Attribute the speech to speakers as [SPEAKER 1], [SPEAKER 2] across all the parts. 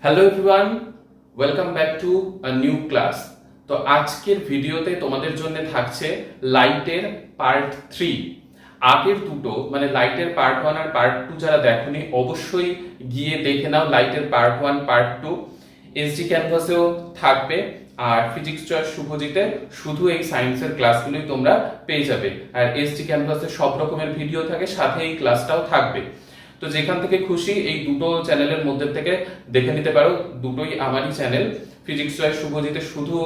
[SPEAKER 1] Hello everyone, welcome back to a new class. তো আজকের ভিডিওতে তোমাদের জন্য থাকছে লাইটের পার্ট 3। আগের দুটো মানে লাইটের পার্ট 1 আর পার্ট 2 যারা দেখোনি অবশ্যই গিয়ে দেখে নাও। লাইটের পার্ট 1 পার্ট 2 এসডি ক্যানভাসেও থাকবে, আর ফিজিক্স চয়েস শুভজিতে শুধু এই সায়েন্সের ক্লাসগুলোই তোমরা পেয়ে যাবে। আর এসডি ক্যানভাসে সব রকমের ভিডিও থাকে, সাথে এই ক্লাসটাও থাকবে। তো যেখান থেকে খুশি এই দুটো চ্যানেলের মধ্যে থেকে দেখে নিতে পারো। দুটোই আমারই চ্যানেল। ফিজিক্স চয়েস শুভজিতে শুধু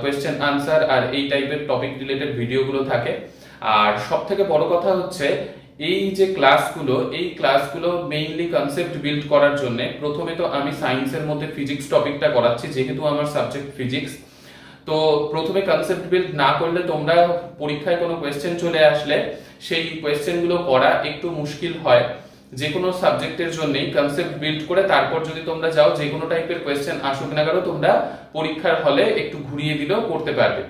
[SPEAKER 1] কোয়েশ্চেন আনসার আর এই টাইপের টপিক রিলেটেড ভিডিওগুলো থাকে। আর সব থেকে বড় কথা হচ্ছে এই যে ক্লাসগুলো মেইনলি কনসেপ্ট বিল্ড করার জন্য। প্রথমে তো আমি সায়েন্সের মধ্যে ফিজিক্স টপিকটা করাচ্ছি, যেহেতু আমার সাবজেক্ট ফিজিক্স। তো প্রথমে কনসেপ্ট বিল্ড না করলে তোমরা পরীক্ষায় কোনো কোয়েশ্চেন চলে আসলে সেই কোয়েশ্চেনগুলো করা একটু মুশকিল হয়। যে কোনো সাবজেক্টের জন্যই কনসেপ্ট বিল্ড করে তারপর যদি তোমরা যাও, যে কোনো টাইপের কোয়েশ্চেন আসুক না কেন, তোমরা পরীক্ষার হলে একটু ঘুরিয়ে দিলেও করতে পারবে।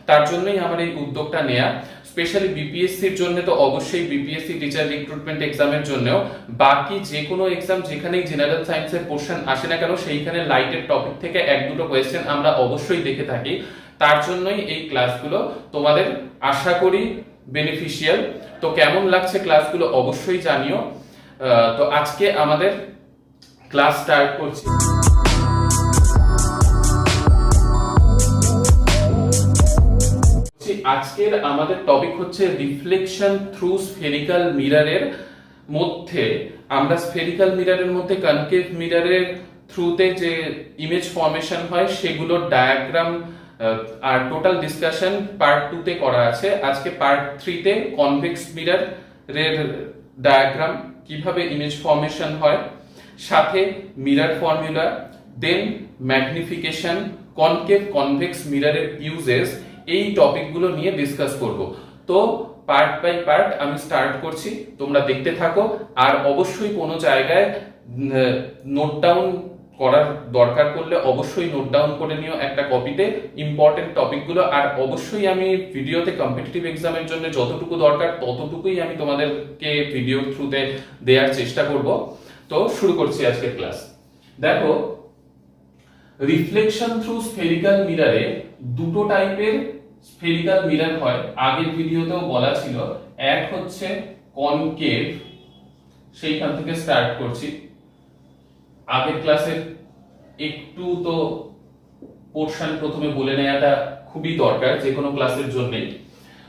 [SPEAKER 1] তার জন্যই আমার এই উদ্যোগটা নেয়া। স্পেশালি বিপিএসসির জন্য তো অবশ্যই, বিপিএসসি টিচার রিক্রুটমেন্ট এক্সামের জন্যও, বাকি যে কোনো এক্সাম যেখানেই জেনারেল সায়েন্সের পোর্শন আসে না কেন, সেইখানে লাইটের টপিক থেকে এক দুটো কোয়েশ্চেন আমরা অবশ্যই দেখে থাকি। তার জন্যই এই ক্লাসগুলো তোমাদের আশা করি বেনিফিশিয়াল। তো কেমন লাগছে ক্লাসগুলো অবশ্যই জানিও। তো আজকে আমাদের ক্লাস স্টার্ট করছি। আজকের আমাদের টপিক হচ্ছে রিফ্লেকশন থ্রু স্ফেরিক্যাল মিররের মধ্যে আমরা স্ফেরিক্যাল মিররের মধ্যে কনকেভ মিররের থ্রুতে যে ইমেজ ফর্মেশন হয় সেগুলোর ডায়াগ্রাম আর টোটাল ডিসকাশন পার্ট 2 তে করা আছে। আজকে পার্ট 3 তে কনভেক্স মিররের ডায়াগ্রাম, কিভাবে ইমেজ ফর্মেশন হয়, সাথে মিরর ফর্মুলা, দেন ম্যাগনিফিকেশন, কনকেভ কনভেক্স মিররের ইউজেস, এই টপিকগুলো নিয়ে ডিসকাস করব। তো পার্ট বাই পার্ট আমি স্টার্ট করছি, তোমরা দেখতে থাকো। আর অবশ্যই কোনো জায়গায় নোট ডাউন করার দরকার পড়লে অবশ্যই নোট ডাউন করে নিও একটা কপিতে ইম্পর্টেন্ট টপিকগুলো। আর অবশ্যই আমি ভিডিওতে কম্পিটিটিভ এক্সামের জন্য যতটুকু দরকার ততটুকুই আমি তোমাদেরকে ভিডিওর থ্রুতে দেওয়ার চেষ্টা করব। তো শুরু করছি আজকের ক্লাস। দেখো, রিফ্লেকশন থ্রু স্ফেরিক্যাল মিররে দুটো টাইপের স্ফেরিক্যাল মিরর হয়। আগের ভিডিওতেও বলা ছিল, এক হচ্ছে কনকেভ, সেইখান থেকে স্টার্ট করছি। আগের ক্লাসের একটু তো পোরশন প্রথমে বলে নেওয়াটা খুবই দরকার যে কোনো ক্লাসের জন্যই।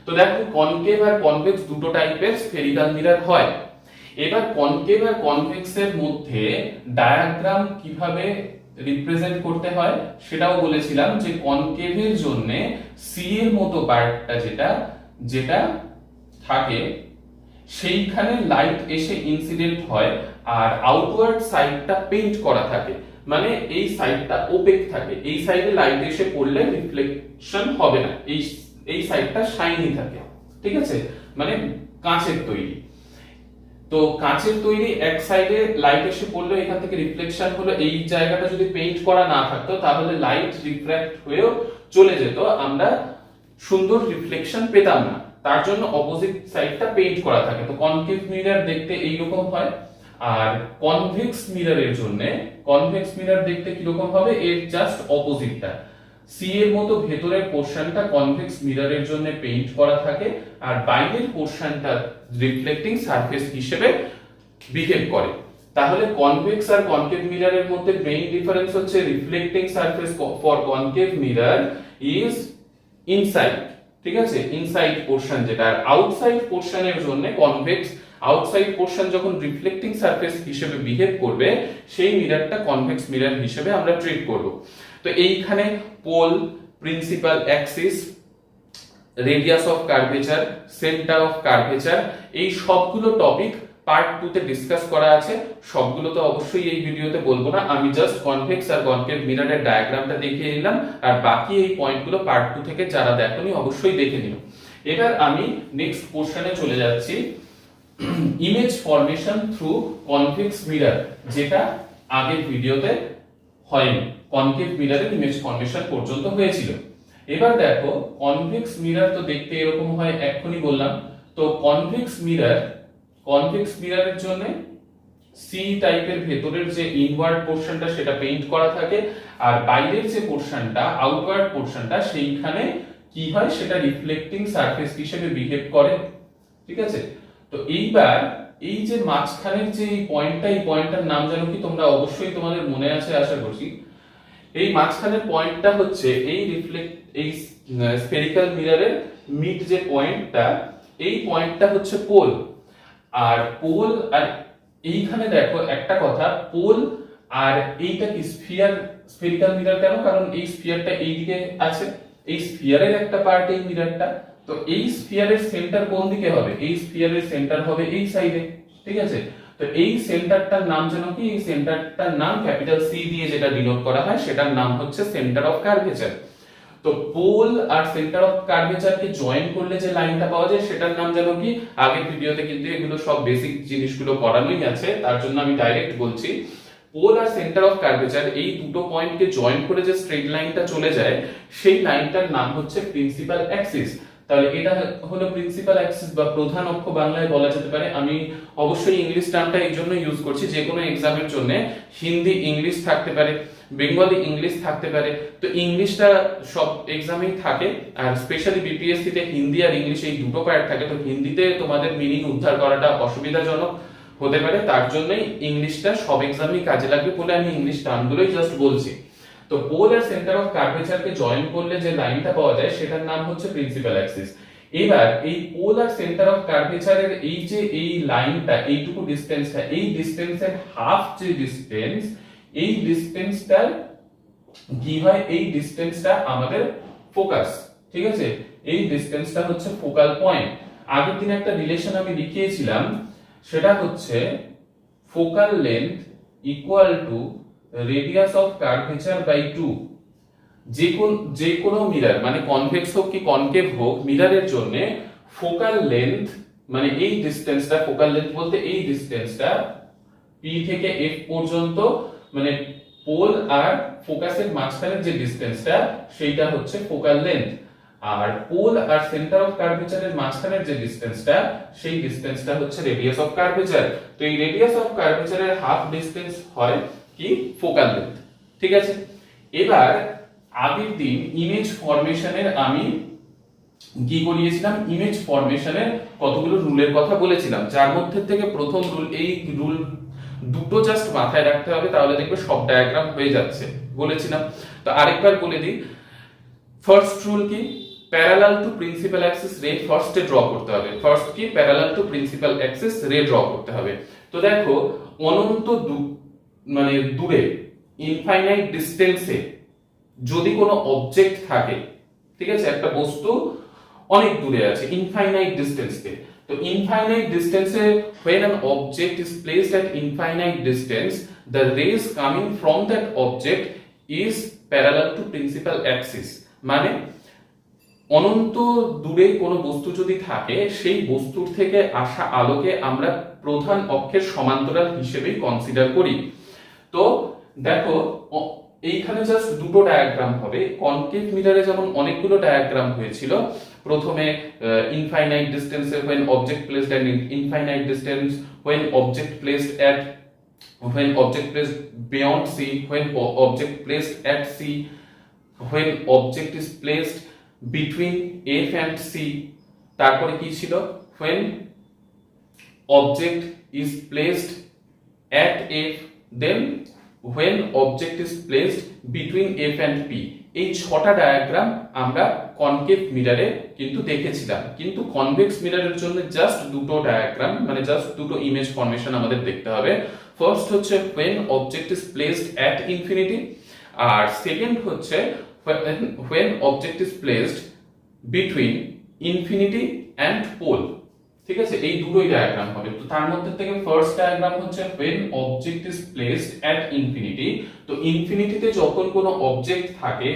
[SPEAKER 1] তো দেখো, কনকেভ আর কনভেক্স দুটো টাইপের স্ফেরিক্যাল মিরর হয়। এবার কনকেভ আর কনভেক্সের মধ্যে ডায়াগ্রাম কিভাবে রিপ্রেজেন্ট করতে হয় সেটাও বলেছিলাম, যে কনকেভের জন্য সি এর মতো পার্টটা যেটা থাকে সেইখানে লাইট এসে ইনসিডেন্ট হয়, আর আউটওয়ার্ড সাইডটা পেইন্ট করা থাকে, মানে এই সাইডটা ওপেক থাকে। এই সাইডে লাইট এসে পড়লে রিফ্লেকশন হবে না, এই সাইডটা শাইনি থাকে। ঠিক আছে, মানে কাঁচের তৈরি। তো কাঁচের তৈরি এক সাইডে লাইট এসে পড়লো, এখান থেকে রিফ্লেকশন হলো। এই জায়গাটা যদি পেইন্ট করা না থাকতো তাহলে লাইট রিফ্র্যাক্ট হয়েও চলে যেত, আমরা সুন্দর রিফ্লেকশন পেতাম না। তার জন্য অপোজিট সাইডটা পেইন্ট করা থাকে। তো কনকেভ মিরর দেখতে এইরকম হয়। আর কনভেক্স মিরর দেখতে কিরকম হবে, এর জাস্ট অপোজিটটা। সি এর মতো ভেতরের পোরশনটা কনভেক্স মিররের জন্য পেইন্ট করা থাকে, আর বাইরের পোরশনটা রিফ্লেক্টিং সারফেস হিসেবে বিহেভ করে। তাহলে কনভেক্স আর কনকেভ মিররের মধ্যে মেইন ডিফারেন্স হচ্ছে, reflecting surface for concave mirror is inside. ঠিক আছে, ইনসাইড পোরশন যেটা। আর আউটসাইড পোরশনের জন্য কনভেক্স, আউটসাইড পোরশন যখন রিফ্লেক্টিং সারফেস হিসেবে বিহেভ করবে, সেই মিররটা কনভেক্স মিরর হিসেবে আমরা ট্রিট করব। তো এইখানে pole, principal axis, radius of curvature, centre of curvature, এই সবগুলো টপিক পার্ট 2 তে ডিসকাস করা আছে। সবগুলো তো অবশ্যই এই ভিডিওতে বলবো না, আমি জাস্ট কনভেক্স আর কনকেভ মিররের ডায়াগ্রামটা দেখিয়ে নিলাম। আর বাকি এই পয়েন্টগুলো পার্ট 2 থেকে যারা দেখোনি অবশ্যই দেখে নিও। এবার আমি নেক্সট পোরশনে চলে যাচ্ছি, image formation through convex mirror, যেটা আগের ভিডিওতে হয়নি। কনকেভ মিররের ইমেজ ফর্মেশন পর্যন্ত হয়েছিল। এবার দেখো, কনভেক্স মিরর তো দেখতে এরকম হয়, এক্ষুনি বললাম। তো কনভেক্স মিররের জন্য সি টাইপের ভেতরের যে ইনওয়ার্ড পোর্শনটা সেটা পেইন্ট করা থাকে, আর বাইরের যে পোর্শনটা আউটওয়ার্ড পোর্শনটা সেইখানে কি হয় সেটা রিফ্লেক্টিং সারফেস হিসেবে বিহেভ করে। ঠিক আছে, তো এইবার এই যে মাঝখানের যে পয়েন্টটা, এই পয়েন্টটার নাম জানো কি তোমরা? অবশ্যই তোমাদের মনে আছে আশা করছি। এই মাঝখানের পয়েন্টটা হচ্ছে এই এই স্ফেরিক্যাল মিররের মিড যে পয়েন্টটা, এই পয়েন্টটা হচ্ছে পোল। আর পোল আর এইখানে দেখো একটা কথা, পোল আর এইটা কি স্ফেরিক্যাল মিরর কেন? কারণ এই স্ফিয়ারটা এইদিকে আছে, এই স্ফিয়ারের একটা পার্ট এই মিররটা। তো এই স্ফিয়ারের সেন্টার কোন দিকে হবে? এই স্ফিয়ারের সেন্টার হবে এই সাইডে। ঠিক আছে, তো এই সেন্টারটার নাম জানো কি? এই সেন্টারটার নাম ক্যাপিটাল সি দিয়ে যেটা ডিনোট করা হয় সেটার নাম হচ্ছে সেন্টার অফ কার্ভেচার। তো পোল আর সেন্টার অফ কার্ভেচারকে জয়েন করলে যে লাইনটা পাওয়া যায় সেটার নাম জানো কি? আগের ভিডিওতে কিন্তু এগুলো সব বেসিক জিনিসগুলো পড়ানোই আছে, তার জন্য আমি ডাইরেক্ট বলছি। পোল আর সেন্টার অফ কার্ভেচার এই দুটো পয়েন্টকে জয়েন করে যে স্ট্রেট লাইনটা চলে যায় সেই লাইনটার নাম হচ্ছে প্রিন্সিপাল অ্যাক্সিস। তাহলে এটা হলো প্রিন্সিপাল অ্যাক্সিস বা প্রধান অক্ষ বাংলায় বলা যেতে পারে। আমি অবশ্যই ইংলিশ টার্মটা এই জন্য ইউজ করছি, যে কোনো এক্সামের জন্য হিন্দি ইংলিশ থাকতে পারে, বেঙ্গলি ইংলিশ থাকতে পারে। তো ইংলিশটা সব এক্সামেই থাকে, আর স্পেশালি বিপিএসসি তে হিন্দি আর ইংলিশ এই দুটো পার্ট থাকে। তো হিন্দিতে তোমাদের মিনিং উদ্ধার করাটা অসুবিধাজনক হতে পারে, তার জন্যই ইংলিশটা সব এক্সামেই কাজে লাগবে বলে আমি ইংলিশ টার্মগুলোই জাস্ট বলছি। তো পোল আর সেন্টার অফ কার্ভেচারকে জয়েন করলে যে লাইনটা পাওয়া যায় সেটার নাম হচ্ছে প্রিন্সিপাল অ্যাক্সিস। এবার এই পোল আর সেন্টার অফ কার্ভেচারের এই যে এই লাইনটা, এইটুকু ডিসটেন্সটা, এই ডিসটেন্সের হাফ যে ডিসটেন্স, এই ডিসটেন্সটার কি হয়? এই ডিসটেন্সটা আমাদের ফোকাস। ঠিক আছে, এই ডিসটেন্সটা হচ্ছে ফোকাল পয়েন্ট। আগের দিন একটা রিলেশন আমি লিখিয়েছিলাম, সেটা হচ্ছে focal length equal to radius of curvature by 2। যে কোনো মিরর মানে কনভেক্স হোক কি কনকেভ হোক, মিররের জন্য ফোকাল লেন্থ মানে এই ডিসটেন্সটা, ফোকাল লেন্থ বলতে এই ডিসটেন্সটা পি থেকে এফ পর্যন্ত, মানে পোল আর ফোকাসের মাঝখানের যে ডিসটেন্সটা সেইটা হচ্ছে ফোকাল লেন্থ। আর পোল আর সেন্টার অফ কার্ভেচারের মাঝখানের যে ডিসটেন্সটা, সেই ডিসটেন্সটা হচ্ছে রেডিয়াস অফ কার্ভেচার। তো এই রেডিয়াস অফ কার্ভেচারের হাফ ডিসটেন্স হয় কি? Focal length. ঠিক আছে, এবার আগের দিন ইমেজ ফরমেশনের আমি কি করিয়েছিলাম? ইমেজ ফরমেশনের কতগুলো রুলের কথা বলেছিলাম, যার মধ্যে থেকে প্রথম রুল, এই রুল দুটো জাস্ট মাথায় রাখতে হবে, তাহলে দেখবে সব ডায়াগ্রাম হয়ে যাচ্ছে বলেছিলাম। তো আরেকবার বলে দিই, ফার্স্ট রুল কি? প্যারালাল টু প্রিন্সিপাল অ্যাক্সিস রে ফার্স্টে ড্র করতে হবে। ফার্স্ট কি? প্যারালাল টু প্রিন্সিপাল অ্যাক্সিস রে ড্র করতে হবে। তো দেখো, অনন্ত মানে দূরে, ইনফাইনাইট ডিসটেন্সে যদি কোনো অবজেক্ট থাকে, ঠিক আছে, একটা বস্তু অনেক দূরে আছে ইনফাইনাইট ডিসটেন্সে, তো infinite ডিসটেন্সে when an object is placed at infinite distance, the rays coming from that object is parallel to principal axis। মানে অনন্ত দূরে কোনো বস্তু যদি থাকে, সেই বস্তুর থেকে আসা আলোকে আমরা প্রধান অক্ষের সমান্তরাল হিসেবেই কনসিডার করি। তো দেখো, এইখানে জাস্ট দুটো ডায়াগ্রাম হবে। কনকেভ মিররে যেমন অনেকগুলো ডায়াগ্রাম হয়েছিল, প্রথমে infinite ডিসটেন্সে when object placed at infinite distance, when object placed beyond c, when object placed at c, when object is placed between f and c। তারপরে কি ছিল? when object is placed at f, then when object is placed between f and p। এই ছটা diagram আমরা concave মিররে কিন্তু দেখেছিলাম, কিন্তু convex মিররের জন্য জাস্ট দুটো ডায়াগ্রাম, মানে জাস্ট দুটো ইমেজ ফরমেশন আমাদের দেখতে হবে। ফার্স্ট হচ্ছে when object is placed at infinity, আর সেকেন্ড হচ্ছে when object is placed between infinity and pole। ঠিক আছে, এই দুটোই ডায়াগ্রাম হবে। তো তার মধ্যে থেকে ফার্স্ট ডায়াগ্রাম হচ্ছে when object is placed at infinity। তো ইনফিনিটিতে যখন কোনো অবজেক্ট থাকে,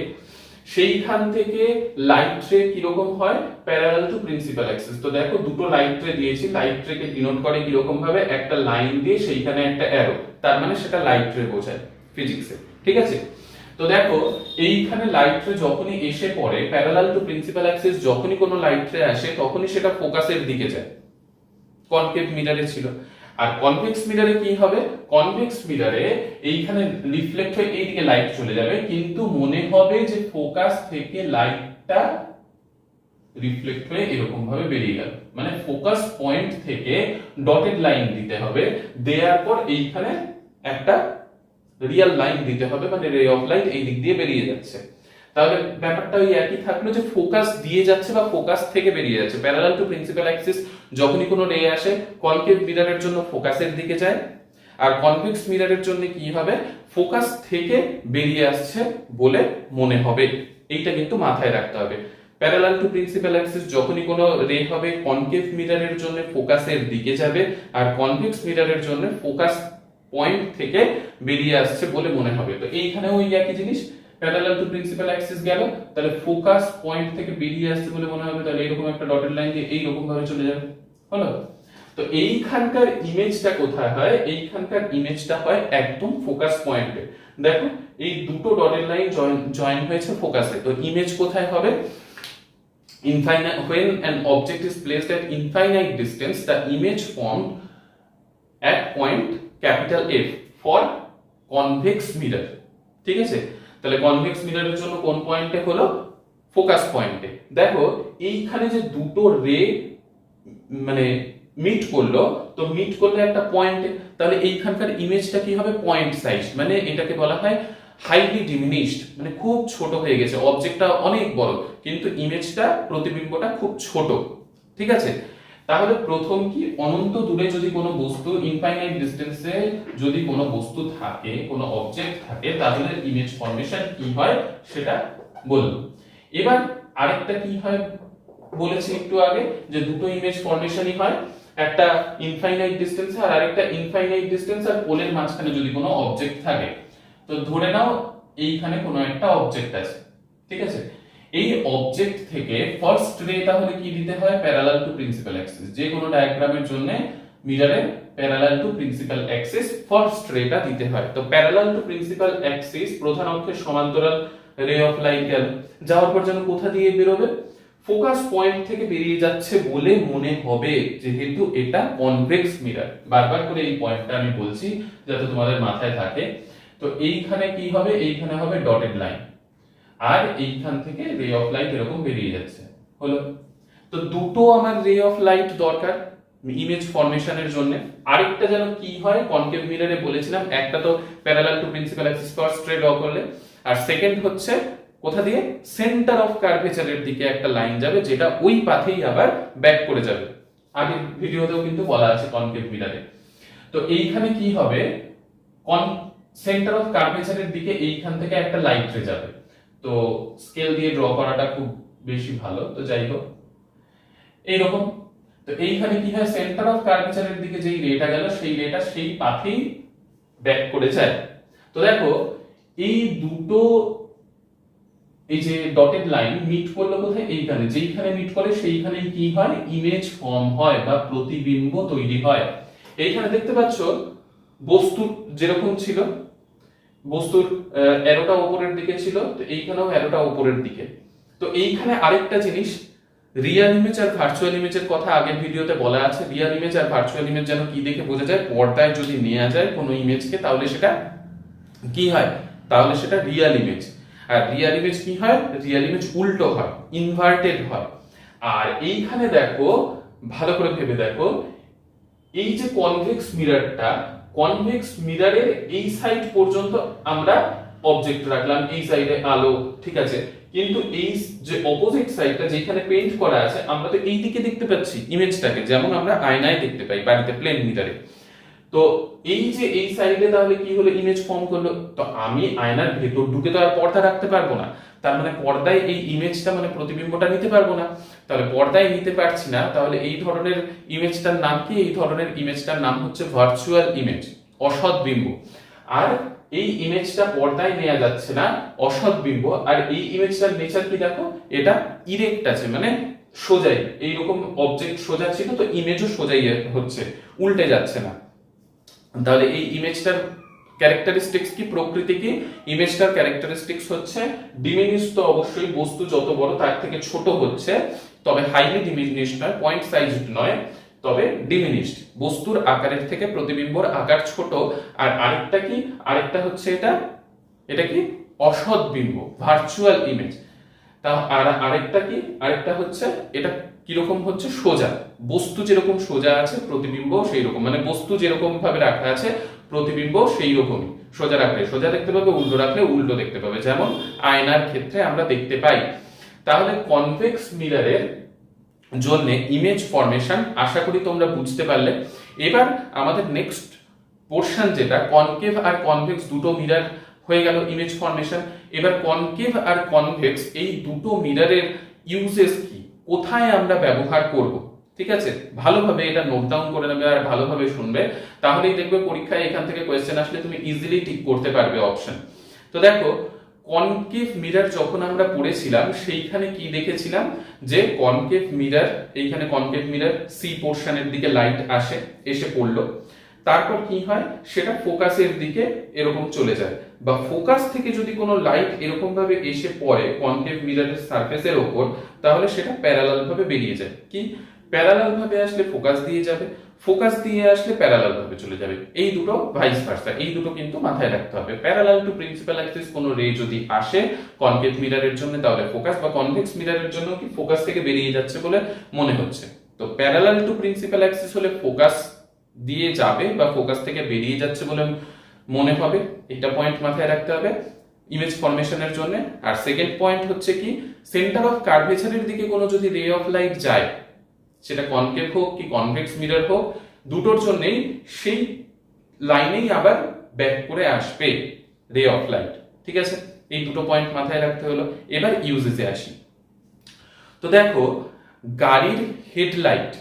[SPEAKER 1] সেইখান থেকে লাইট রে কিরকম হয়? Parallel to principal Axis. তো দেখো, দুটো লাইট রে দিয়েছি, লাইট রে কে ডিনোট করে কিরকম ভাবে? একটা লাইন দিয়ে সেইখানে একটা অ্যারো, তার মানে সেটা লাইট রে বোঝায় ফিজিক্সে। ঠিক আছে, তো দেখো এইখানে লাইট রে যখনই এসে পড়ে, প্যারালাল টু প্রিন্সিপাল অ্যাক্সিস যখনই কোনো লাইট রে আসে, তখনই সেটা ফোকাসের দিকে যায়, কনকেভ মিররে ছিল। আর কনভেক্স মিররে কি হবে, কনভেক্স মিররে এইখানে রিফ্লেক্ট হয়ে এইদিকে লাইট চলে যাবে, কিন্তু মনে হবে যে ফোকাস থেকে লাইটটা রিফ্লেক্ট হয়ে এরকম ভাবে বেরিয়ে গেল, মানে ফোকাস পয়েন্ট থেকে ডটেড লাইন দিতে হবে, দেওয়ার পর এইখানে একটা রিয়েল লাইন দিতে হবে, মানে রে অফ লাইট এই দিক দিয়ে বেরিয়ে যাচ্ছে। তাহলে ব্যাপারটা ওই একই থাকলো যে ফোকাস দিয়ে যাচ্ছে বা ফোকাস থেকে বেরিয়ে যাচ্ছে। প্যারালাল টু প্রিন্সিপাল অ্যাক্সিস যখনই কোনো রে আসে কনকেভ মিররের জন্য ফোকাসের দিকে যায়, আর কনভেক্স মিররের জন্য কি হবে, ফোকাস থেকে বেরিয়ে আসছে বলে মনে হবে। এইটা কিন্তু মাথায় রাখতে হবে। প্যারালাল টু প্রিন্সিপাল অ্যাক্সিস যখনই কোনো রে হবে কনকেভ মিররের জন্য ফোকাসের দিকে যাবে, আর কনভেক্স মিররের জন্য ফোকাস পয়েন্ট থেকে বেরিয়ে আসছে বলে মনে হবে। তো এইখানেও ওই একই জিনিস, প্যারালাল টু প্রিন্সিপাল অ্যাক্সিস গেল, তাহলে ফোকাস পয়েন্ট থেকে বেরিয়ে আসছে বলে মনে হবে, তাহলে এরকম একটা ডটেড লাইন দিয়ে এইরকম ভাবে চলে যাবে, হলো? তো এইখানকার ইমেজটা কোথায় হয়, এইখানকার ইমেজটা হয় একদম ফোকাস পয়েন্টে। দেখো এই দুটো ডটেড লাইন জয়েন হয়েছে ফোকাসে, তো ইমেজ কোথায় হবে, infinite when an object is placed at infinite distance the image formed at point capital F for convex mirror। ঠিক আছে, তাহলে কনভেক্স মিররের জন্য কোন পয়েন্টে হলো, ফোকাস পয়েন্টে। দেখো এইখানে যে দুটো রে মানে মিট করলো, তো মিট করলে একটা পয়েন্টে, তাহলে এইখানকার ইমেজটা কি হবে, পয়েন্ট সাইজ, মানে এটাকে বলা হয় হাইলি ডিমিনিশড, মানে খুব ছোট হয়ে গেছে, অবজেক্টটা অনেক বড় কিন্তু ইমেজটা প্রতিবিম্বটা খুব ছোট। ঠিক আছে, তাহলে প্রথম কি, অনন্ত দূরে যদি কোনো বস্তু, ইনফাইনাইট ডিসটেন্সে যদি কোনো বস্তু থাকে, কোনো অবজেক্ট থাকে, তাহলে ইমেজ ফর্মেশন কি হয় সেটা বলবো। এবার আরেকটা কি হয় বলেছি একটু আগে, যে দুটো ইমেজ ফর্মেশনই হয়, একটা ইনফাইনাইট ডিসটেন্স আর আরেকটা ইনফাইনাইট ডিসটেন্স আর পোলের মাঝখানে যদি কোনো অবজেক্ট থাকে। তো ধরে নাও এইখানে কোনো একটা অবজেক্ট আছে, ঠিক আছে, এই অবজেক্ট থেকে ফার্স্ট রে তাহলে কি দিতে হয়, প্যারালাল টু প্রিন্সিপাল অ্যাক্সিস। যে কোনো ডায়াগ্রামের জন্য মিররে parallel to principal axis first রেটা দিতে হয়। তো প্যারালাল টু প্রিন্সিপাল অ্যাক্সিস প্রধান অক্ষের সমান্তরাল রে অফ লাইট গেল, যাওয়ার পর যেন কোথা দিয়ে বেরোবে, ফোকাস পয়েন্ট থেকে বেরিয়ে যাচ্ছে বলে মনে হবে, যেহেতু এটা কনভেক্স মিরর। বারবার করে এই পয়েন্টটা আমি বলছি যাতে তোমাদের মাথায় থাকে। তো এইখানে কি হবে, এইখানে হবে ডটেড লাইন, আর এইখান থেকে রে অফ লাইট এরকম বেরিয়ে যাচ্ছে, হলো? তো দুটো আমার রে অফ লাইট দরকার ইমেজ ফর্মেশনের জন্য। আরেকটা যেন কি হয়, কনকেভ মিররে বলেছিলাম একটা তো parallel to principal axis first রে ড্র করলে, আর সেকেন্ড হচ্ছে কোথা দিয়ে, সেন্টার অফ কার্ভেচারের দিকে একটা লাইন যাবে, যেটা ওই পাথেই আবার ব্যাক করে যাবে। আগের ভিডিওতেও কিন্তু বলা আছে কনকেভ মিররে। তো এইখানে কি হবে, সেন্টার অফ কার্ভেচারের দিকে এইখান থেকে একটা লাইট রে যাবে। তো স্কেল দিয়ে ড্র করাটা খুব বেশি ভালো, তো যাই হোক এইরকম। তো এইখানে কি হয়, সেন্টার অফ কার্ভেচারের দিকে যেই রেটা গেল সেই রেটা সেই পাথেই ব্যাক করে যায়। তো দেখো এই দুটো, এই যে ডটেড লাইন মিট করলো কোথায়, এইখানে, যেইখানে মিট করে সেইখানে কি হয়, ইমেজ ফর্ম হয় বা প্রতিবিম্ব তৈরি হয়। এইখানে দেখতে পাচ্ছ বস্তু যেরকম ছিল, বস্তুর অ্যারোটা উপরের দিকে ছিল, তো এইখানেও অ্যারোটা উপরের দিকে। তো এইখানে আরেকটা জিনিস, রিয়েল ইমেজ আর ভার্চুয়াল ইমেজের কথা আগের ভিডিওতে বলা আছে। রিয়েল ইমেজ আর ভার্চুয়াল ইমেজ যেন কি দেখে বোঝা যায়, পর্দায় যদি নেওয়া যায় কোনো ইমেজকে তাহলে সেটা কি হয়, তাহলে সেটা রিয়েল ইমেজ। আর রিয়েল ইমেজ কি হয়, রিয়েল ইমেজ উল্টো হয়, ইনভার্টেড হয়। আর এইখানে দেখো ভালো করে ভেবে দেখো, এই যে কনভেক্স মিররটা, কনভেক্স মিররের এই সাইড পর্যন্ত আমরা অবজেক্ট রাখলাম, এই সাইডে আলো, ঠিক আছে, কিন্তু এই যে অপোজিট সাইডটা যেখানে পেইন্ট করা আছে আমরা তো এই দিকে দেখতে পাচ্ছি ইমেজটাকে, যেমন আমরা আয়নায় দেখতে পাই বাড়িতে প্লেন মিররে। তো এই যে এই সাইডে তাহলে কি হলো, ইমেজ ফর্ম করলো। তো আমি আয়নার ভেতর ঢুকে তো আর পর্দা রাখতে পারবো না, তার মানে পর্দায় এই ইমেজটা মানে প্রতিবিম্বটা নিতে পারবো না। তাহলে পর্দায় নিতে পারছি না, তাহলে এই ধরনের ইমেজটার নাম কি, এই ধরনের ইমেজটার নাম হচ্ছে ভার্চুয়াল ইমেজ, অসৎ বিম্ব। আর এই ইমেজটা পর্দায় নেওয়া যাচ্ছে না, অসৎ বিম্ব। আর এই ইমেজটার নেচার কি দেখো, এটা ইরেক্ট আছে, মানে সোজাই, এইরকম অবজেক্ট সোজা ছিল, তো ইমেজও সোজাই হচ্ছে, উল্টে যাচ্ছে না। তাহলে এই ইমেজটার ক্যারেক্টারিস্টিক্স কি, প্রকৃতি কি, ইমেজটার ক্যারেক্টারিস্টিক্স হচ্ছে ডিমিনিশ, তো অবশ্যই বস্তু যত বড় তার থেকে ছোট হচ্ছে, তবে হাইলি ডিমিনিশ নয়, পয়েন্ট সাইজড নয়, তবে ডিমিনিশড, বস্তুর আকারের থেকে প্রতিবিম্বর আকার ছোট। আর আরেকটা কি, আরেকটা হচ্ছে এটা কি অসৎ বিম্ব, ভার্চুয়াল ইমেজ। তা আর আরেকটা কি, আরেকটা হচ্ছে এটা কিরকম হচ্ছে সোজা, বস্তু যেরকম সোজা আছে প্রতিবিম্ব সেই রকম, মানে বস্তু যেরকম ভাবে রাখা আছে প্রতিবিম্ব সেই রকমই। সোজা রাখলে সোজা দেখতে পাবে, উল্টো রাখলে উল্টো দেখতে পাবে, যেমন আয়নার ক্ষেত্রে আমরা দেখতে পাই। তাহলে কনভেক্স মিররের জন্য ইমেজ ফরমেশন আশা করি তোমরা বুঝতে পারলে। এবার আমাদের নেক্সট পোর্শন যেটা কনকেভ আর কনভেক্স দুটো মিরর হয়ে গেল ইমেজ ফরমেশন। এবার কনকেভ আর কনভেক্স এই দুটো মিররের ইউজেস কি, কোথায় আমরা ব্যবহার করব, ঠিক আছে? ভালোভাবে এটা নোট ডাউন করে নেবে আর ভালোভাবে শুনবে, তাহলেই দেখবে পরীক্ষায় এখান থেকে কোয়েশ্চেন আসলে তুমি ইজিলি টিক করতে পারবে অপশন। তো দেখো, কনকেভ মিরর যখন আমরা পড়েছিলাম সেইখানে কি দেখেছিলাম, যে কনকেভ মিরর, এইখানে কনকেভ মিরর সি পোর্শনের দিকে লাইট আসে, এসে পড়লো, তারপর কি হয় সেটা ফোকাসের দিকে এরকম চলে যায়, বা ফোকাস থেকে যদি কোনো লাইট এরকম ভাবে এসে পড়ে কনকেভ মিররের সারফেসের উপর, তাহলে সেটা প্যারালাল ভাবে বেরিয়ে যায়। কি প্যারালাল ভাবে আসলে ফোকাস দিয়ে যাবে, ফোকাস দিয়ে আসলে প্যারালাল ভাবে চলে যাবে, এই দুটো ভাইস ভার্সা, এই দুটো কিন্তু মাথায় রাখতে হবে। প্যারালাল টু প্রিন্সিপাল অ্যাক্সিস কোনো রে যদি আসে কনকেভ মিররের জন্য, তাহলে ফোকাস, বা কনভেক্স মিররের জন্য কি ফোকাস থেকে বেরিয়ে যাচ্ছে বলে মনে হচ্ছে। তো প্যারালাল টু প্রিন্সিপাল অ্যাক্সিস হলে ফোকাস দিয়ে যাবে বা ফোকাস থেকে বেরিয়ে যাচ্ছে বলে মনে হবে, এটা পয়েন্ট মাথায় রাখতে হবে ইমেজ ফরমেশনের জন্য। আর সেকেন্ড পয়েন্ট হচ্ছে কি, সেন্টার অফ কার্ভেচারের দিকে কোনো যদি রে অফ লাইট যায়, সেটা কনকেভ হোক কি কনভেক্স মিরর হোক, দুটোর জন্যই সেই লাইনেই আবার ব্যাক করে আসবে রে অফ লাইট, ঠিক আছে? এই দুটো পয়েন্ট মাথায় রাখতে হলো। এবার ইউজেসে আসি। তো দেখো, গাড়ির হেডলাইট,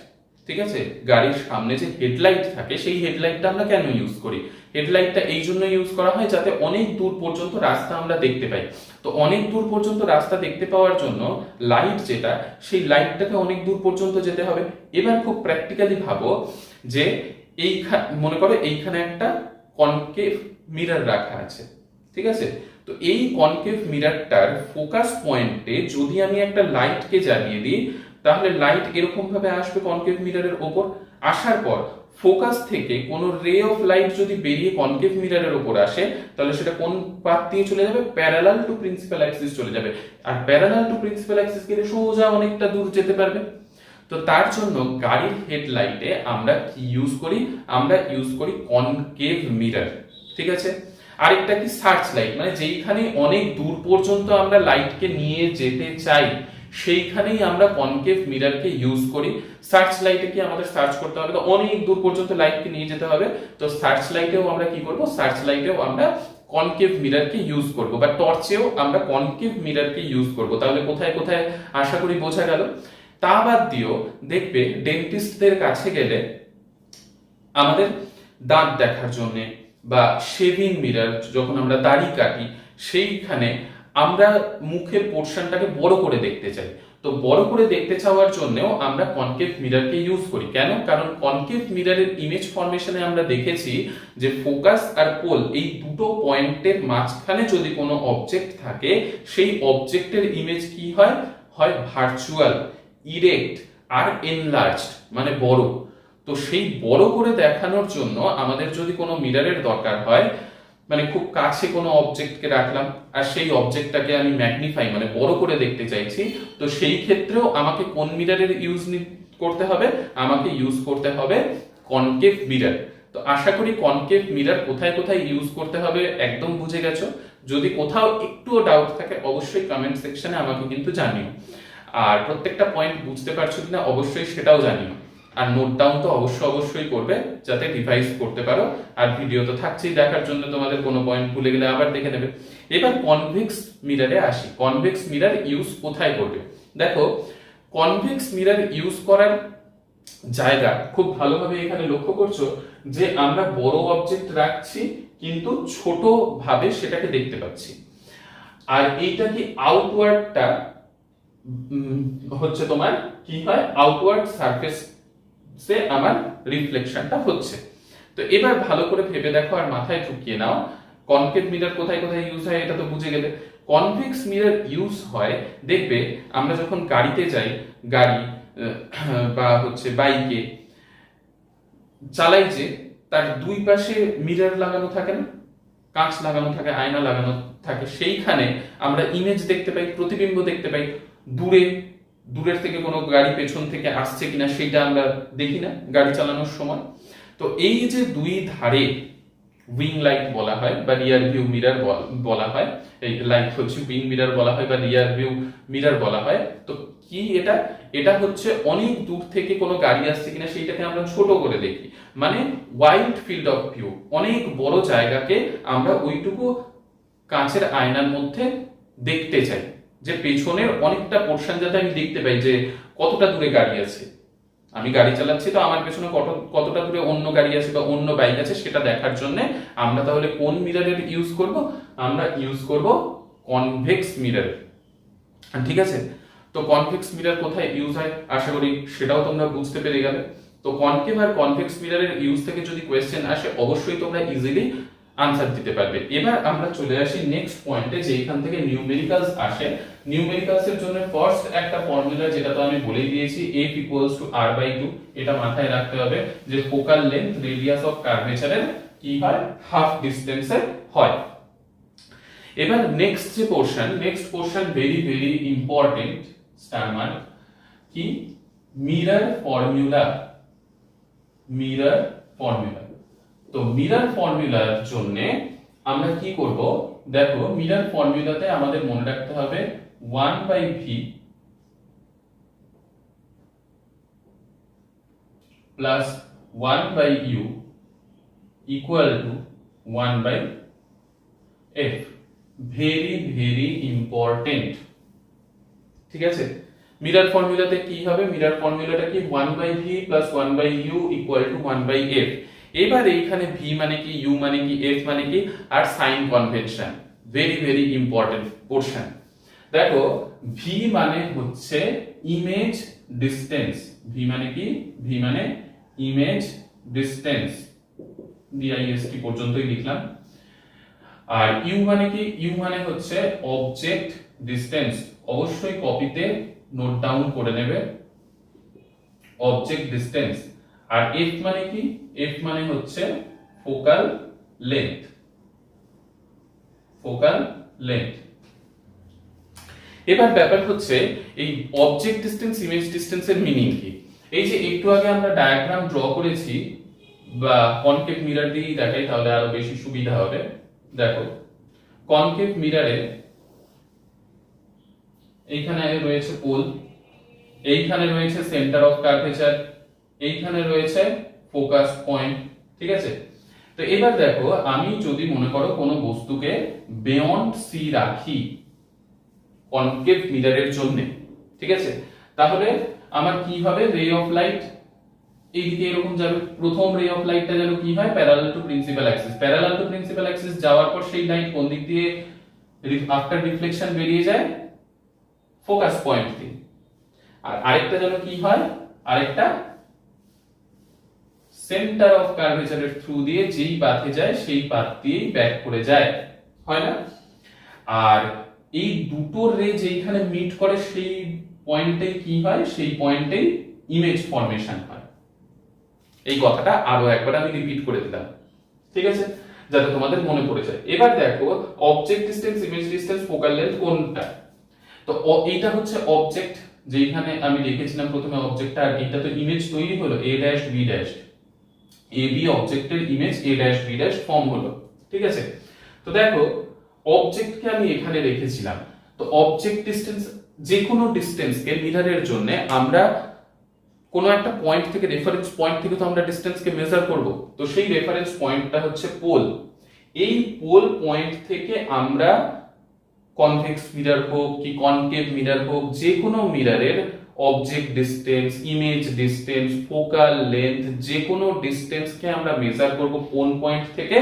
[SPEAKER 1] ঠিক আছে, গাড়ির সামনে যে হেডলাইট থাকে সেই হেডলাইটটা আমরা কেন ইউজ করি? হেডলাইটটা এই জন্য ইউজ করা হয় যাতে অনেক দূর পর্যন্ত রাস্তা আমরা দেখতে পাই। তো অনেক দূর পর্যন্ত রাস্তা দেখতে পাওয়ার জন্য লাইট যেটা, সেই লাইটটাকে অনেক দূর পর্যন্ত যেতে হবে। এবার খুব প্র্যাকটিক্যালি ভাবো যে মনে করো এইখানে একটা কনকেভ মিরর রাখা আছে, ঠিক আছে? তো এই কনকেভ মিররটার ফোকাস পয়েন্টে যদি আমি একটা লাইটকে জ্বালিয়ে দিই, তাহলে লাইট এরকম ভাবে আসবে কনকেভ মিররের ওপর, আসার পর ফোকাস থেকে কোন রে অফ লাইট যদি বেরিয়ে কনকেভ মিররের উপর আসে, তাহলে সেটা কোন পাথ দিয়ে চলে যাবে? প্যারালাল টু প্রিন্সিপাল অ্যাক্সিস চলে যাবে। Are parallel to principal Axis গেলে সোজা অনেকটা দূর যেতে পারবে। তো তার জন্য গাড়ির হেডলাইটে আমরা কি ইউজ করি? আমরা ইউজ করি কনকেভ মিরর, ঠিক আছে? আরেকটা কি সার্চ লাইট, মানে যেইখানে অনেক দূর পর্যন্ত আমরা লাইটকে নিয়ে যেতে চাই সেইখানেই আমরা কনকেভ মিররকে ইউজ করি। সার্চ লাইটে কি আমাদের সার্চ করতে হবে, তো অনেক দূর পর্যন্ত লাইটকে নিয়ে যেতে হবে, তো সার্চ লাইটেও আমরা কি করব? সার্চ লাইটেও আমরা কনকেভ মিররকে ইউজ করব, বা টর্চেও আমরা কনকেভ মিররকে ইউজ করব। তাহলে কোথায় কোথায় আশা করি বোঝা গেল। তা বাদ দিও, দেখবে ডেন্টিস্টদের কাছে গেলে আমাদের দাঁত দেখার জন্য, বা শেভিং মিরর যখন আমরা দাড়ি কাটি সেইখানে আমরা মুখের পোর্শনটাকে বড় করে দেখতে চাই। তো বড় করে দেখতে চাওয়ার জন্যও আমরা কনকেভ মিররকে ইউজ করি। কেন? কারণ কনকেভ মিররের ইমেজ ফরমেশনে আমরা দেখেছি যে ফোকাস আর পোল এই দুটো পয়েন্টের মাঝখানে যদি কোনো অবজেক্ট থাকে, সেই অবজেক্টের ইমেজ কি হয়? হয় ভার্চুয়াল, ইরেক্ট আর এনলার্জড, মানে বড়। তো সেই বড় করে দেখানোর জন্য আমাদের যদি কোনো মিররের দরকার হয়, মানে খুব কাছে কোনো অবজেক্টকে রাখলাম আর সেই অবজেক্টটাকে আমি ম্যাগনিফাই মানে বড় করে দেখতে চাইছি, তো সেই ক্ষেত্রেও আমাকে কোন মিররের ইউজ করতে হবে? আমাকে ইউজ করতে হবে কনকেভ মিরর। তো আশা করি কনকেভ মিরর কোথায় কোথায় ইউজ করতে হবে একদম বুঝে গেছো। যদি কোথাও একটুও ডাউট থাকে অবশ্যই কমেন্ট সেকশনে আমাকে কিন্তু জানিও। আর প্রত্যেকটা পয়েন্ট বুঝতে পারছো কিনা অবশ্যই সেটাও জানিও। আর নোট ডাউন তো অবশ্যই করবে যাতে রিভাইজ করতে পারো। আর ভিডিও তো থাকছেই দেখার জন্য, তোমাদের কোনো পয়েন্ট ভুলে গেলে আবার দেখে নেবে। এবার কনভেক্স মিররে আসি। কনভেক্স মিরর ইউজ কোথায় করবে? দেখো, কনভেক্স মিরর ইউজ করার জায়গা খুব ভালোভাবে এখানে লক্ষ্য করছো যে আমরা বড় অবজেক্ট রাখছি কিন্তু ছোট ভাবে সেটাকে দেখতে পাচ্ছি। আর এইটা কি আউটওয়ার্ডটা হচ্ছে তোমার কি হয়? আউটওয়ার্ড সারফেস সে আমার রিফ্লেকশনটা হচ্ছে। তো এবার ভালো করে ভেবে দেখো আর মাথায় ঢুকিয়ে নাও, কনকেভ মিরর কোথায় কোথায় ইউজ হয় এটা তো বুঝে গেলে। কনভেক্স মিরর ইউজ হয়, দেখবে আমরা যখন গাড়িতে যাই, গাড়ি বা হচ্ছে বাইকে, চালাই যে তার দুই পাশে মিরর লাগানো থাকে না, কাঁচ লাগানো থাকে, আয়না লাগানো থাকে, সেইখানে আমরা ইমেজ দেখতে পাই, প্রতিবিম্ব দেখতে পাই। দূরের থেকে কোনো গাড়ি পেছন থেকে আসছে কিনা সেটা আমরা দেখি না গাড়ি চালানোর সময়। তো এই যে দুই ধারে উইং লাইট বলা হয় বা রিয়ার ভিউ মিরর বলা হয়, এই লাইট হচ্ছে উইং মিরর বলা হয় বা রিয়ার ভিউ মিরর বলা হয়। তো কি এটা? এটা হচ্ছে অনেক দূর থেকে কোনো গাড়ি আসছে কিনা সেইটাকে আমরা ছোট করে দেখি, মানে ওয়াইড ফিল্ড অফ ভিউ, অনেক বড় জায়গাকে আমরা ওইটুকু কাঁচের আয়নার মধ্যে দেখতে চাই, যে পেছনের অনেকটা পোর্শন যাতে আমি দেখতে পাই যে কতটা দূরে গাড়ি আছে। আমি গাড়ি চালাচ্ছি, তো আমার পেছনে কতটা দূরে অন্য গাড়ি আছে বা অন্য বাইক আছে সেটা দেখার জন্য আমরা তাহলে কোন মিররের ইউজ করব? আমরা ইউজ করব কনভেক্স মিরর। ঠিক আছে, তো কনভেক্স মিরর কোথায় ইউজ হয় আশা করি সেটাও তোমরা বুঝতে পেরে গেলে। তো কনকেভ আর কনভেক্স মিররের ইউজ থেকে যদি কোয়েশ্চেন আসে অবশ্যই তোমরা ইজিলি আনসার দিতে পারবে। এবার আমরা চলে আসি নেক্সট পয়েন্টে, যে এখান থেকে নিউমেরিক্যালস আসে। নিউমেরিক্যালস এর জন্য ফার্স্ট একটা ফর্মুলা, যেটা তো আমি বলেই দিয়েছি, f = r/2। এটা মাথায় রাখতে হবে যে ফোকাল লেন্থ রেডিয়াস অফ কার্ভেচারের কি হয়, হাফ ডিসটেন্সে হয়। এবার next portion very very important, star mark, কি মিরর ফর্মুলা। তো মিরর ফর্মুলার জন্য আমরা কি করব? দেখো, মিরর ফর্মুলাতে আমাদের মনে রাখতে হবে 1/v plus 1/u equal to 1/f। Very very important. ঠিক আছে, মিরর ফর্মুলাতে কি হবে? মিরর ফর্মুলাটা কি 1/v plus 1/u equal to 1/f। এবার এইখানে v মানে কি, u মানে কি, f মানে কি, আর sign convention, very very important portion. দেখো, v মানে হচ্ছে ইমেজ ডিসটেন্স। v মানে কি? v মানে ইমেজ ডিসটেন্স, dist পর্যন্তই লিখলাম। আর u মানে কি? u মানে হচ্ছে অবজেক্ট ডিসটেন্স। অবশ্যই কপিতে নোট ডাউন করে নেবে, অবজেক্ট ডিসটেন্স। আর f মানে কি? f মানে হচ্ছে ফোকাল লেন্থ। এবার ব্যাপার হচ্ছে এই অবজেক্ট ডিসটেন্স, ইমেজ ডিসটেন্সের মিনিং কি? এই যে একটু আগে আমরা ডায়াগ্রাম ড্র করেছি, বা কনকেভ মিরর দিয়েই দেখাই তাহলে আরো বেশি সুবিধা হবে। দেখো, কনকেভ মিররে এইখানে রয়েছে পোল, এইখানে রয়েছে সেন্টার অফ কার্ভেচার, এইখানে রয়েছে ফোকাস পয়েন্ট। ঠিক আছে, তো এবার দেখো, আমি যদি মনে করো কোনো বস্তুকে বিয়ন্ড সি রাখি কনকেভ মিররের জন্য, ঠিক আছে, তাহলে আমার কি হবে? রে অফ লাইট এইদিকে এরকম যাবে। প্রথম রে অফ লাইটটা যেন কি হয়? Parallel to principal Axis. যাওয়ার পর সেই লাইট কোন দিক দিয়ে আফটার রিফ্লেকশন বেরিয়ে যায়? ফোকাস পয়েন্ট দিয়ে। আর আরেকটা যেন কি হয়? আরেকটা সেন্টার অফ কার্ভেচারের থ্রু দিয়ে যেই পাথে যায় সেই পাথ দিয়েই ব্যাক করে যায়, হয় না? আর এই দুটো রে যেখানে মিট করে সেই পয়েন্টে কি হয়? সেই পয়েন্টেই ইমেজ ফর্মেশন হয়। এই কথাটা আরো একবার আমি রিপিট করে দিলাম, ঠিক আছে, যাতে তোমাদের মনে পড়ে যায়। এবার দেখো, object distance, image distance, focal length কোনটা? তো এইটা হচ্ছে অবজেক্ট, যেখানে আমি লিখেছিলাম প্রথমে অবজেক্টটা, আর এটা তো ইমেজ তৈরি হলো a' b', ab অবজেক্টের ইমেজ a' b' ফর্ম হলো, ঠিক আছে। তো দেখো, অবজেক্টকে আমি এখানে রেখেছিলাম। তো অবজেক্ট ডিসটেন্স, যে কোনো ডিসটেন্সকে মিররের জন্য আমরা কোনো একটা পয়েন্ট থেকে, রেফারেন্স পয়েন্ট থেকে তো আমরা ডিসটেন্সকে মেজার করব। তো সেই রেফারেন্স পয়েন্টটা হচ্ছে পোল। এই পোল পয়েন্ট থেকে আমরা কনভেক্স মিরর হোক কি কনকেভ মিরর হোক, যে কোনো মিররের object distance, image distance, focal length, যে কোনো ডিসটেন্সকে আমরা মেজার করব কোন পয়েন্ট থেকে?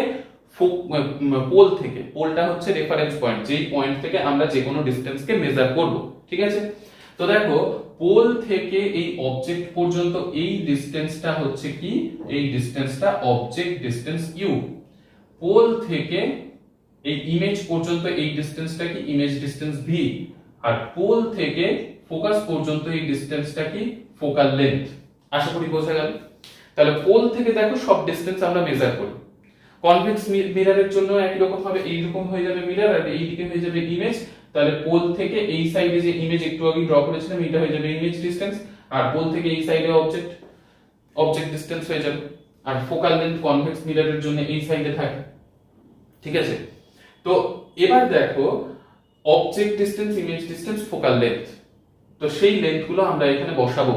[SPEAKER 1] পোল থেকে। পোলটা হচ্ছে রেফারেন্স পয়েন্ট, যেই পয়েন্ট থেকে আমরা যে কোনো ডিসটেন্সকে মেজার করব, ঠিক আছে। তো দেখো, পোল থেকে এই অবজেক্ট পর্যন্ত এই ডিসটেন্সটা হচ্ছে কি? এই ডিসটেন্সটা অবজেক্ট ডিসটেন্স ইউ। পোল থেকে এই ইমেজ পর্যন্ত এই ডিসটেন্সটা কি? Image distance v. আর পোল থেকে ফোকাস পর্যন্ত এই ডিসটেন্সটা কি? Focal length. আশা করি বোঝা গেল। তাহলে পোল থেকে দেখো সব ডিসটেন্স আমরা মেজার করি। কনভেক্স মিররের জন্য একই রকম ভাবে এইরকম হয়ে যাবে মিরর, আর এইদিকে হয়ে যাবে ইমেজ। তাহলে পোল থেকে এই সাইডে যে ইমেজ একটু আগে ড্র করেছিলাম এটা হয়ে যাবে ইমেজ ডিসটেন্স, আর পোল থেকে এই সাইডে অবজেক্ট ডিসটেন্স হয়ে যাবে। আর ফোকাল লেন্থ কনভেক্স মিররের জন্য এই সাইডে থাকে, ঠিক আছে। তো এবার দেখো object distance, image distance, focal length, তো সেই লেন্থ গুলো আমরা এখানে বসাবো।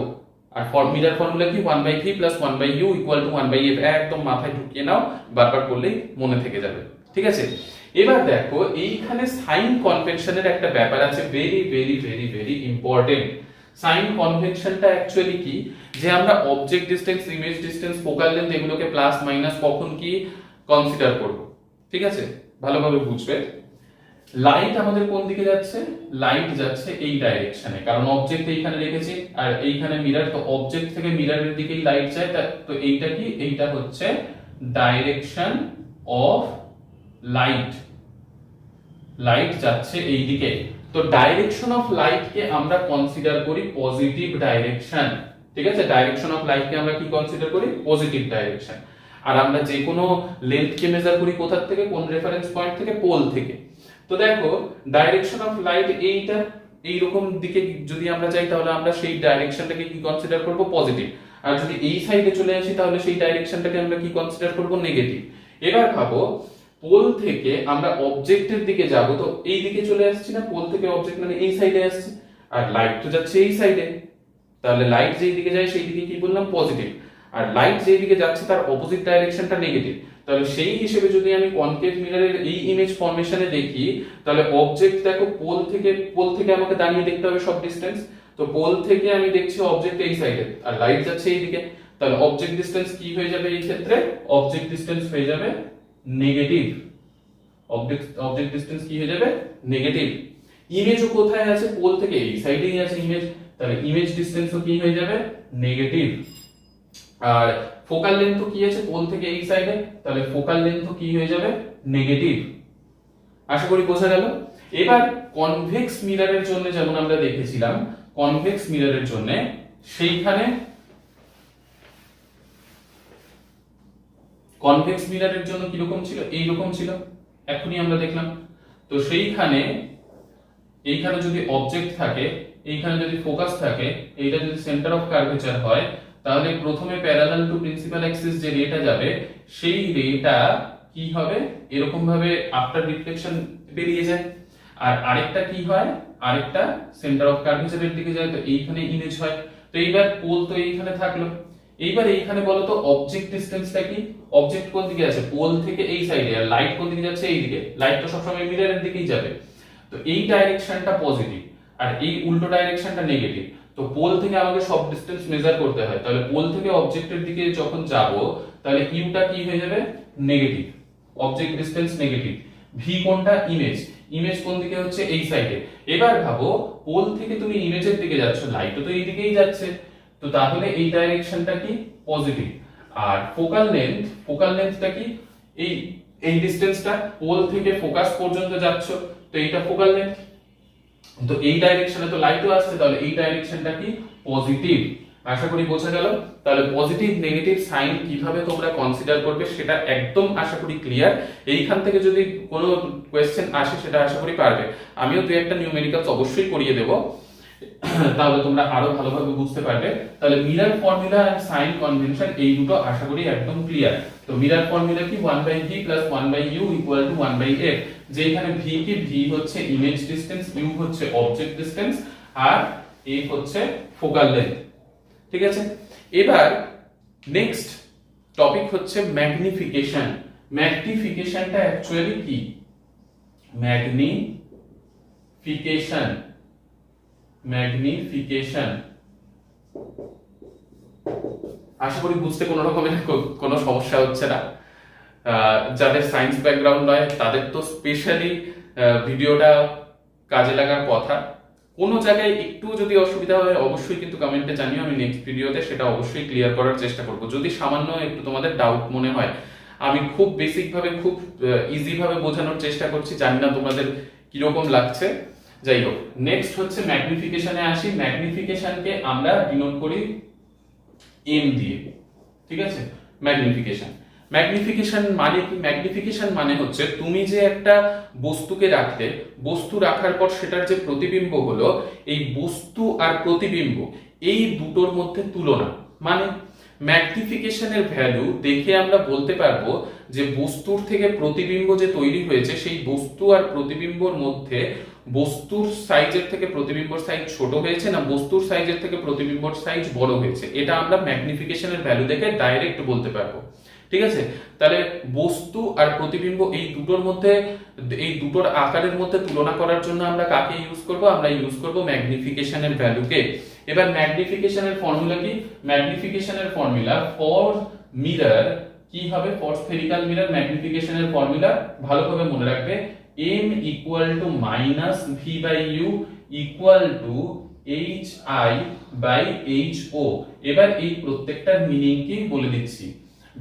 [SPEAKER 1] আর মিরর ফর্মুলা কি 1/3 + 1/u = 1/f, একদম মাথায় ঢুকিয়ে নাও, বারবার করলেই মনে থেকে যাবে, ঠিক আছে। এবার দেখো এইখানে সাইন কনভেনশনের একটা ব্যাপার আছে, very very very very important. Sign কনভেনশনটা অ্যাকচুয়ালি কি, যে আমরা object distance, image distance, focal length এগুলোকে প্লাস মাইনাস কখন কি কনসিডার করব, ঠিক আছে, ভালোভাবে বুঝবে। লাইট আমাদের কোন দিকে যাচ্ছে, লাইট যাচ্ছে এই ডাইরেকশনে, কারণ অবজেক্ট এইখানে রেখেছি আর এইখানে মিরর, তো অবজেক্ট থেকে মিররের দিকেই লাইট যায়। তো এইটা কি, এইটা হচ্ছে ডাইরেকশন অফ লাইট, লাইট যাচ্ছে এই দিকে। তো ডাইরেকশন অফ লাইট কে আমরা কনসিডার করি পজিটিভ ডাইরেকশন, ঠিক আছে। ডাইরেকশন অফ লাইট কে আমরা কি কনসিডার করি, পজিটিভ ডাইরেকশন। আর আমরা যে কোনো লেন্থ কে মেজার করি কোথা থেকে, কোন রেফারেন্স পয়েন্ট থেকে, পোল থেকে। তো দেখো ডাইরেকশন অফ লাইট এইটা, এইরকম দিকে যদি আমরা যাই তাহলে আমরা সেই ডাইরেকশনটাকে কি কনসিডার করব, পজিটিভ। আর যদি এই সাইডে চলে আসি তাহলে সেই ডাইরেকশনটাকে আমরা কি কনসিডার করব, নেগেটিভ। এবার ভাবো পোল থেকে আমরা অবজেক্টের দিকে যাব, তো এই দিকে চলে আসছি না, পোল থেকে অবজেক্ট মানে এই সাইডে আসছে, আর লাইট তো যাচ্ছে এই সাইডে। তাহলে লাইট যেই দিকে যায় সেই দিকে কি বললাম, পজিটিভ। আর লাইট যেই দিকে যাচ্ছে তার অপোজিট ডাইরেকশনটা নেগেটিভ। তাহলে সেই হিসেবে যদি আমি কনকেভ মিররের এই ইমেজ ফরমেশনে দেখি, তাহলে অবজেক্ট দেখো পোল থেকে আমাকে দাঁড়িয়ে দেখতে হবে সব ডিসটেন্স। তো পোল থেকে আমি দেখছি অবজেক্ট এই সাইডে আর লাইট যাচ্ছে এই দিকে, তাহলে অবজেক্ট ডিসটেন্স কি হয়ে যাবে এই ক্ষেত্রে, অবজেক্ট ডিসটেন্স হয়ে যাবে নেগেটিভ। অবজেক্ট ডিসটেন্স কি হয়ে যাবে, নেগেটিভ। ইমেজও কোথায় আছে, পোল থেকে এই সাইডেই আছে ইমেজ, তাহলে ইমেজ ডিসটেন্সও কি হয়ে যাবে, নেগেটিভ। আর ফোকাল লেন্থ কি আছে, পোল থেকে এই সাইডে, তাহলে ফোকাল লেন্থ কি হয়ে যাবে, নেগেটিভ। আশা করি বোঝা গেল। এবার কনভেক্স মিররের জন্য যেমন আমরা দেখেছিলাম, কনভেক্স মিররের জন্য সেইখানে কনভেক্স মিররের জন্য কি রকম ছিল, এই রকম ছিল, এখনই আমরা দেখলাম। তো সেইখানে এইখানে যদি অবজেক্ট থাকে, এইখানে যদি ফোকাস থাকে, এইটা যদি সেন্টার অফ কার্ভেচার হয়, তাহলে প্রথমে প্যারালাল টু প্রিন্সিপাল অ্যাক্সিস যে রেটা যাবে, সেই রেটা কি হবে, এরকম ভাবে আফটার রিফ্লেকশন বেরিয়ে যায়। আর আরেকটা কি হয়, আরেকটা সেন্টার অফ কার্ভেচারের দিকে যায়, তো এইখানে ইমেজ হয়। তো এইবার পোল তো এইখানে থাকলো, এইবার এইখানে বলো তো অবজেক্ট ডিসটেন্সটা কি, অবজেক্ট কোন দিকে আছে, পোল থেকে এই সাইডে, আর লাইট কোন দিকে যাচ্ছে, এই দিকে। লাইট তো সবসময় মিররের দিকেই যাবে, তো এই ডাইরেকশনটা পজিটিভ আর এই উল্টো ডাইরেকশনটা নেগেটিভ। তো পোল থেকে আমাকে সব ডিসটেন্স মেজার করতে হয়, তাহলে পোল থেকে অবজেক্টের দিকে যখন যাব, তাহলে ইউটা কি হয়ে যাবে, negative, object distance negative. V কোনটা, ইমেজ, ইমেজ কোন দিকে হচ্ছে, এই সাইডে। এবার ভাবো পোল থেকে তুমি ইমেজের দিকে যাচ্ছ, লাইটও তো এই দিকেই যাচ্ছে, তো তাহলে এই ডাইরেকশনটা কি, পজিটিভ। আর ফোকাল লেন্থটা কি, এই ডিসটেন্সটা পোল থেকে ফোকাস পর্যন্ত যাচ্ছ, তো এইটা ফোকাল লেন্থ। তো এই ডাইরেকশনে তো লাইটও আসছে, তাহলে এই ডাইরেকশনটা কি, পজিটিভ। আশা করি বোঝা গেল। তাহলে পজিটিভ নেগেটিভ সাইন কিভাবে তোমরা কনসিডার করবে সেটা একদম আশা করি ক্লিয়ার। এইখান থেকে যদি কোনো কোয়েশ্চেন আসে সেটা আশা করি পারবে, আমিও দুই একটা নিউমেরিক্যালস অবশ্যই করিয়ে দেব, তাহলে তোমরা আরো ভালোভাবে বুঝতে পারবে। তাহলে mirror formula and sign convention এই দুটো আশা করি একদম ক্লিয়ার। তো মিরর ফর্মুলা কি 1/v + 1/u = 1/f, যেখানে v কি, v হচ্ছে ইমেজ ডিসটেন্স, u হচ্ছে অবজেক্ট ডিসটেন্স, আর f হচ্ছে ফোকাল লেন্থ, ঠিক আছে। এবার নেক্সট টপিক হচ্ছে ম্যাগনিফিকেশন। ম্যাগনিফিকেশনটা অ্যাকচুয়ালি কি, ম্যাগনিফিকেশন আশা করি বুঝতে কোনো রকমের কোনো সমস্যা হচ্ছে না। যাদের সায়েন্স ব্যাকগ্রাউন্ড নয় তাদের তো স্পেশালি ভিডিওটা কাজে লাগার কথা। কোনো জায়গায় একটু যদি অসুবিধা হয় অবশ্যই কিন্তু কমেন্টে জানিও, আমি নেক্সট ভিডিওতে সেটা অবশ্যই ক্লিয়ার করার চেষ্টা করব। যদি সামান্য একটু তোমাদের ডাউট মনে হয়, আমি খুব বেসিক ভাবে খুব ইজি ভাবে বোঝানোর চেষ্টা করছি, জানি না তোমাদের কিরকম লাগছে। যাই হোক, নেক্সট হচ্ছে ম্যাগনিফিকেশনে আসি। ম্যাগনিফিকেশনকে আমরা ডিনোট করি এম দিয়ে, ঠিক আছে? ম্যাগনিফিকেশন। ম্যাগনিফিকেশন মানে কি? ম্যাগনিফিকেশন মানে হচ্ছে তুমি যে একটা বস্তুকে রাখলে, বস্তু রাখার পর সেটার যে প্রতিবিম্ব হলো, এই বস্তু আর প্রতিবিম্ব এই দুটোর মধ্যে তুলনা। মানে ম্যাগনিফিকেশনের ভ্যালু দেখে আমরা বলতে পারবো যে বস্তুর থেকে প্রতিবিম্ব যে তৈরি হয়েছে, সেই বস্তু আর প্রতিবিম্বর মধ্যে বস্তুর সাইজের থেকে প্রতিবিম্বর সাইজ ছোট হয়েছে না বস্তুর সাইজের থেকে প্রতিবিম্বর সাইজ বড় হয়েছে, এটা আমরা ম্যাগনিফিকেশনের ভ্যালু দেখে ডাইরেক্ট বলতে পারবো। ঠিক আছে? তাহলে বস্তু আর প্রতিবিম্ব এই দুটোর মধ্যে, এই দুটোর আকারের মধ্যে তুলনা করার জন্য আমরা কাকে ইউজ করব? আমরা ইউজ করব ম্যাগনিফিকেশনের ভ্যালুকে। এবার ম্যাগনিফিকেশনের ফর্মুলা কি? ম্যাগনিফিকেশনের ফর্মুলা ফর মিরর কি হবে? ফর স্ফেরিক্যাল মিরর ম্যাগনিফিকেশনের ফর্মুলা ভালোভাবে মনে রাখবে, m equal to minus v by u equal to h i by h o. এবার এই প্রত্যেকটার মিনিং কি বলে দিচ্ছি।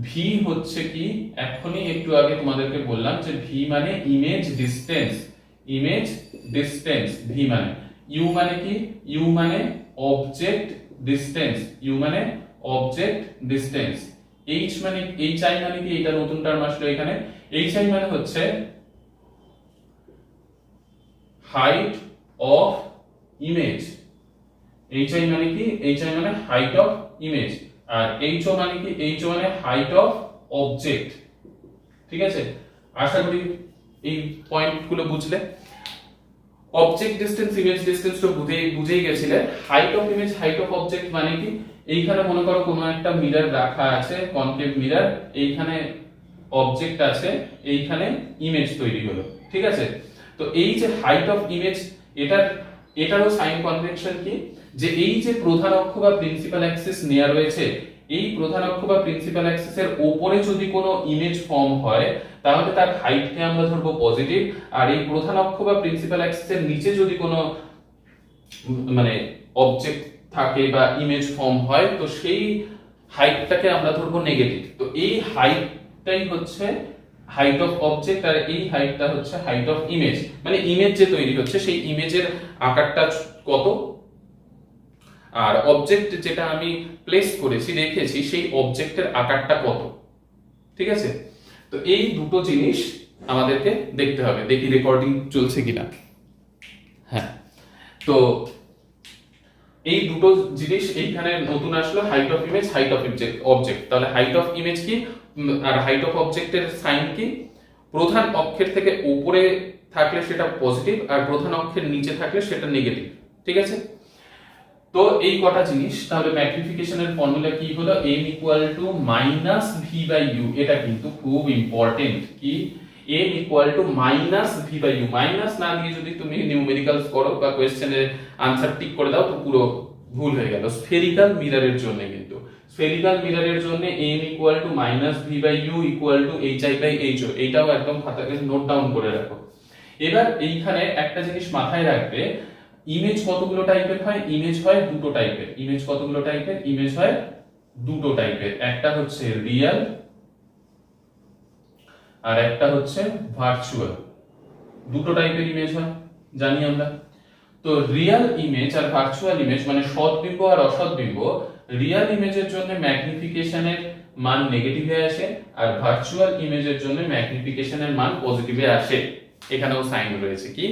[SPEAKER 1] ভি হচ্ছে কি, এখনই একটু আগে তোমাদেরকে বললাম যে ভি মানে image distance, image distance V মানে। ইউ মানে কি? ইউ মানে অবজেক্ট ডিসটেন্স, ইউ মানে অবজেক্ট ডিসটেন্স। এইচ মানে, এইচ আই মানে কি? এটা নতুন টার্ম আসলো এখানে। এইচ আই মানে হচ্ছে height of image. H i মানে কি? এইচ আই মানে হাইট অফ ইমেজ। আর এইচ ও মানে কি? এইচ ও মানে হাইট অফ অবজেক্ট। ঠিক আছে? আশা করি এই পয়েন্টগুলো বুঝলে। অবজেক্ট ডিসটেন্স, ইমেজ ডিসটেন্স তো বুঝেই গেছিলে। Height of image, height of object মানে কি? এইখানে মনে করো কোনো একটা মিরর রাখা আছে, কনকেভ মিরর, এইখানে অবজেক্ট আছে, এইখানে ইমেজ তৈরি হলো। ঠিক আছে? তো এই যে হাইট অফ ইমেজ, এটারও সাইন কনভেনশন কি, যে এই যে প্রধান অক্ষ বা প্রিন্সিপাল অ্যাক্সিস নেওয়া রয়েছে, এই প্রধান অক্ষ বা প্রিন্সিপাল অ্যাক্সিসের উপরে যদি কোনো ইমেজ ফর্ম হয় তাহলে তার হাইটকে আমরা ধরবো পজিটিভ, আর এই প্রধান অক্ষ বা প্রিন্সিপাল অ্যাক্সিসের নিচে যদি কোনো মানে অবজেক্ট থাকে বা ইমেজ ফর্ম হয় তো সেই হাইটটাকে আমরা ধরবো নেগেটিভ। তো এই হাইটটাই হচ্ছে হাইট অফ অবজেক্ট, আর এই হাইটটা হচ্ছে হাইট অফ ইমেজ। মানে ইমেজ যে তৈরি হচ্ছে সেই ইমেজের আকারটা কত, আর অবজেক্ট যেটা আমি প্লেস করেছি, রেখেছি, সেই অবজেক্টের আকারটা কত। ঠিক আছে? তো এই দুটো জিনিস আমাদেরকে দেখতে হবে। দেখি রেকর্ডিং চলছে কিনা। হ্যাঁ, তো এই দুটো জিনিস এইখানে নতুন আসলো, height of image, height of object. তাহলে হাইট অফ ইমেজ কি আর হাইট অফ অবজেক্টের সাইন কি? প্রধান অক্ষের থেকে উপরে থাকলে সেটা পজিটিভ, আর প্রধান অক্ষের নিচে থাকলে সেটা নেগেটিভ। ঠিক আছে? তো এই কটা জিনিস। তাহলে ম্যাগনিফিকেশনের ফর্মুলা কি হলো? m equal to minus v by u. এটা কিন্তু খুব ইম্পর্টেন্ট। কি? m equal to minus v by u. Minus না দিয়ে যদি তুমি নিউমেরিক্যালস করো বা কোশ্চেনের আনসার টিক করে দাও তো পুরো ভুল হয়ে গেল। স্ফেরিক্যাল মিররের জন্য কিন্তু, স্ফেরিক্যাল মিররের জন্য m equal to minus v by u equal to h i by h o. এইটাও একদম খাতাতে নোট ডাউন করে রাখো। এবার এইখানে একটা জিনিস মাথায় রাখবে, ইমেজ কতগুলো টাইপের হয়? ইমেজ হয় দুটো টাইপের। ইমেজ কতগুলো টাইপের? ইমেজ হয় দুটো টাইপের। একটা হচ্ছে রিয়েল আর একটা হচ্ছে ভার্চুয়াল। দুটো টাইপের ইমেজ হয় জানি আমরা। তো রিয়েল ইমেজ আর ভার্চুয়াল ইমেজ মানে সৎবিম্ব আর অসৎবিম্ব, রিয়েল ইমেজের জন্য ম্যাগনিফিকেশনের মান নেগেটিভে আসে, আর ভার্চুয়াল ইমেজের জন্য ম্যাগনিফিকেশনের মান পজিটিভে আসে। এখানেও সাইন রয়েছে। কি?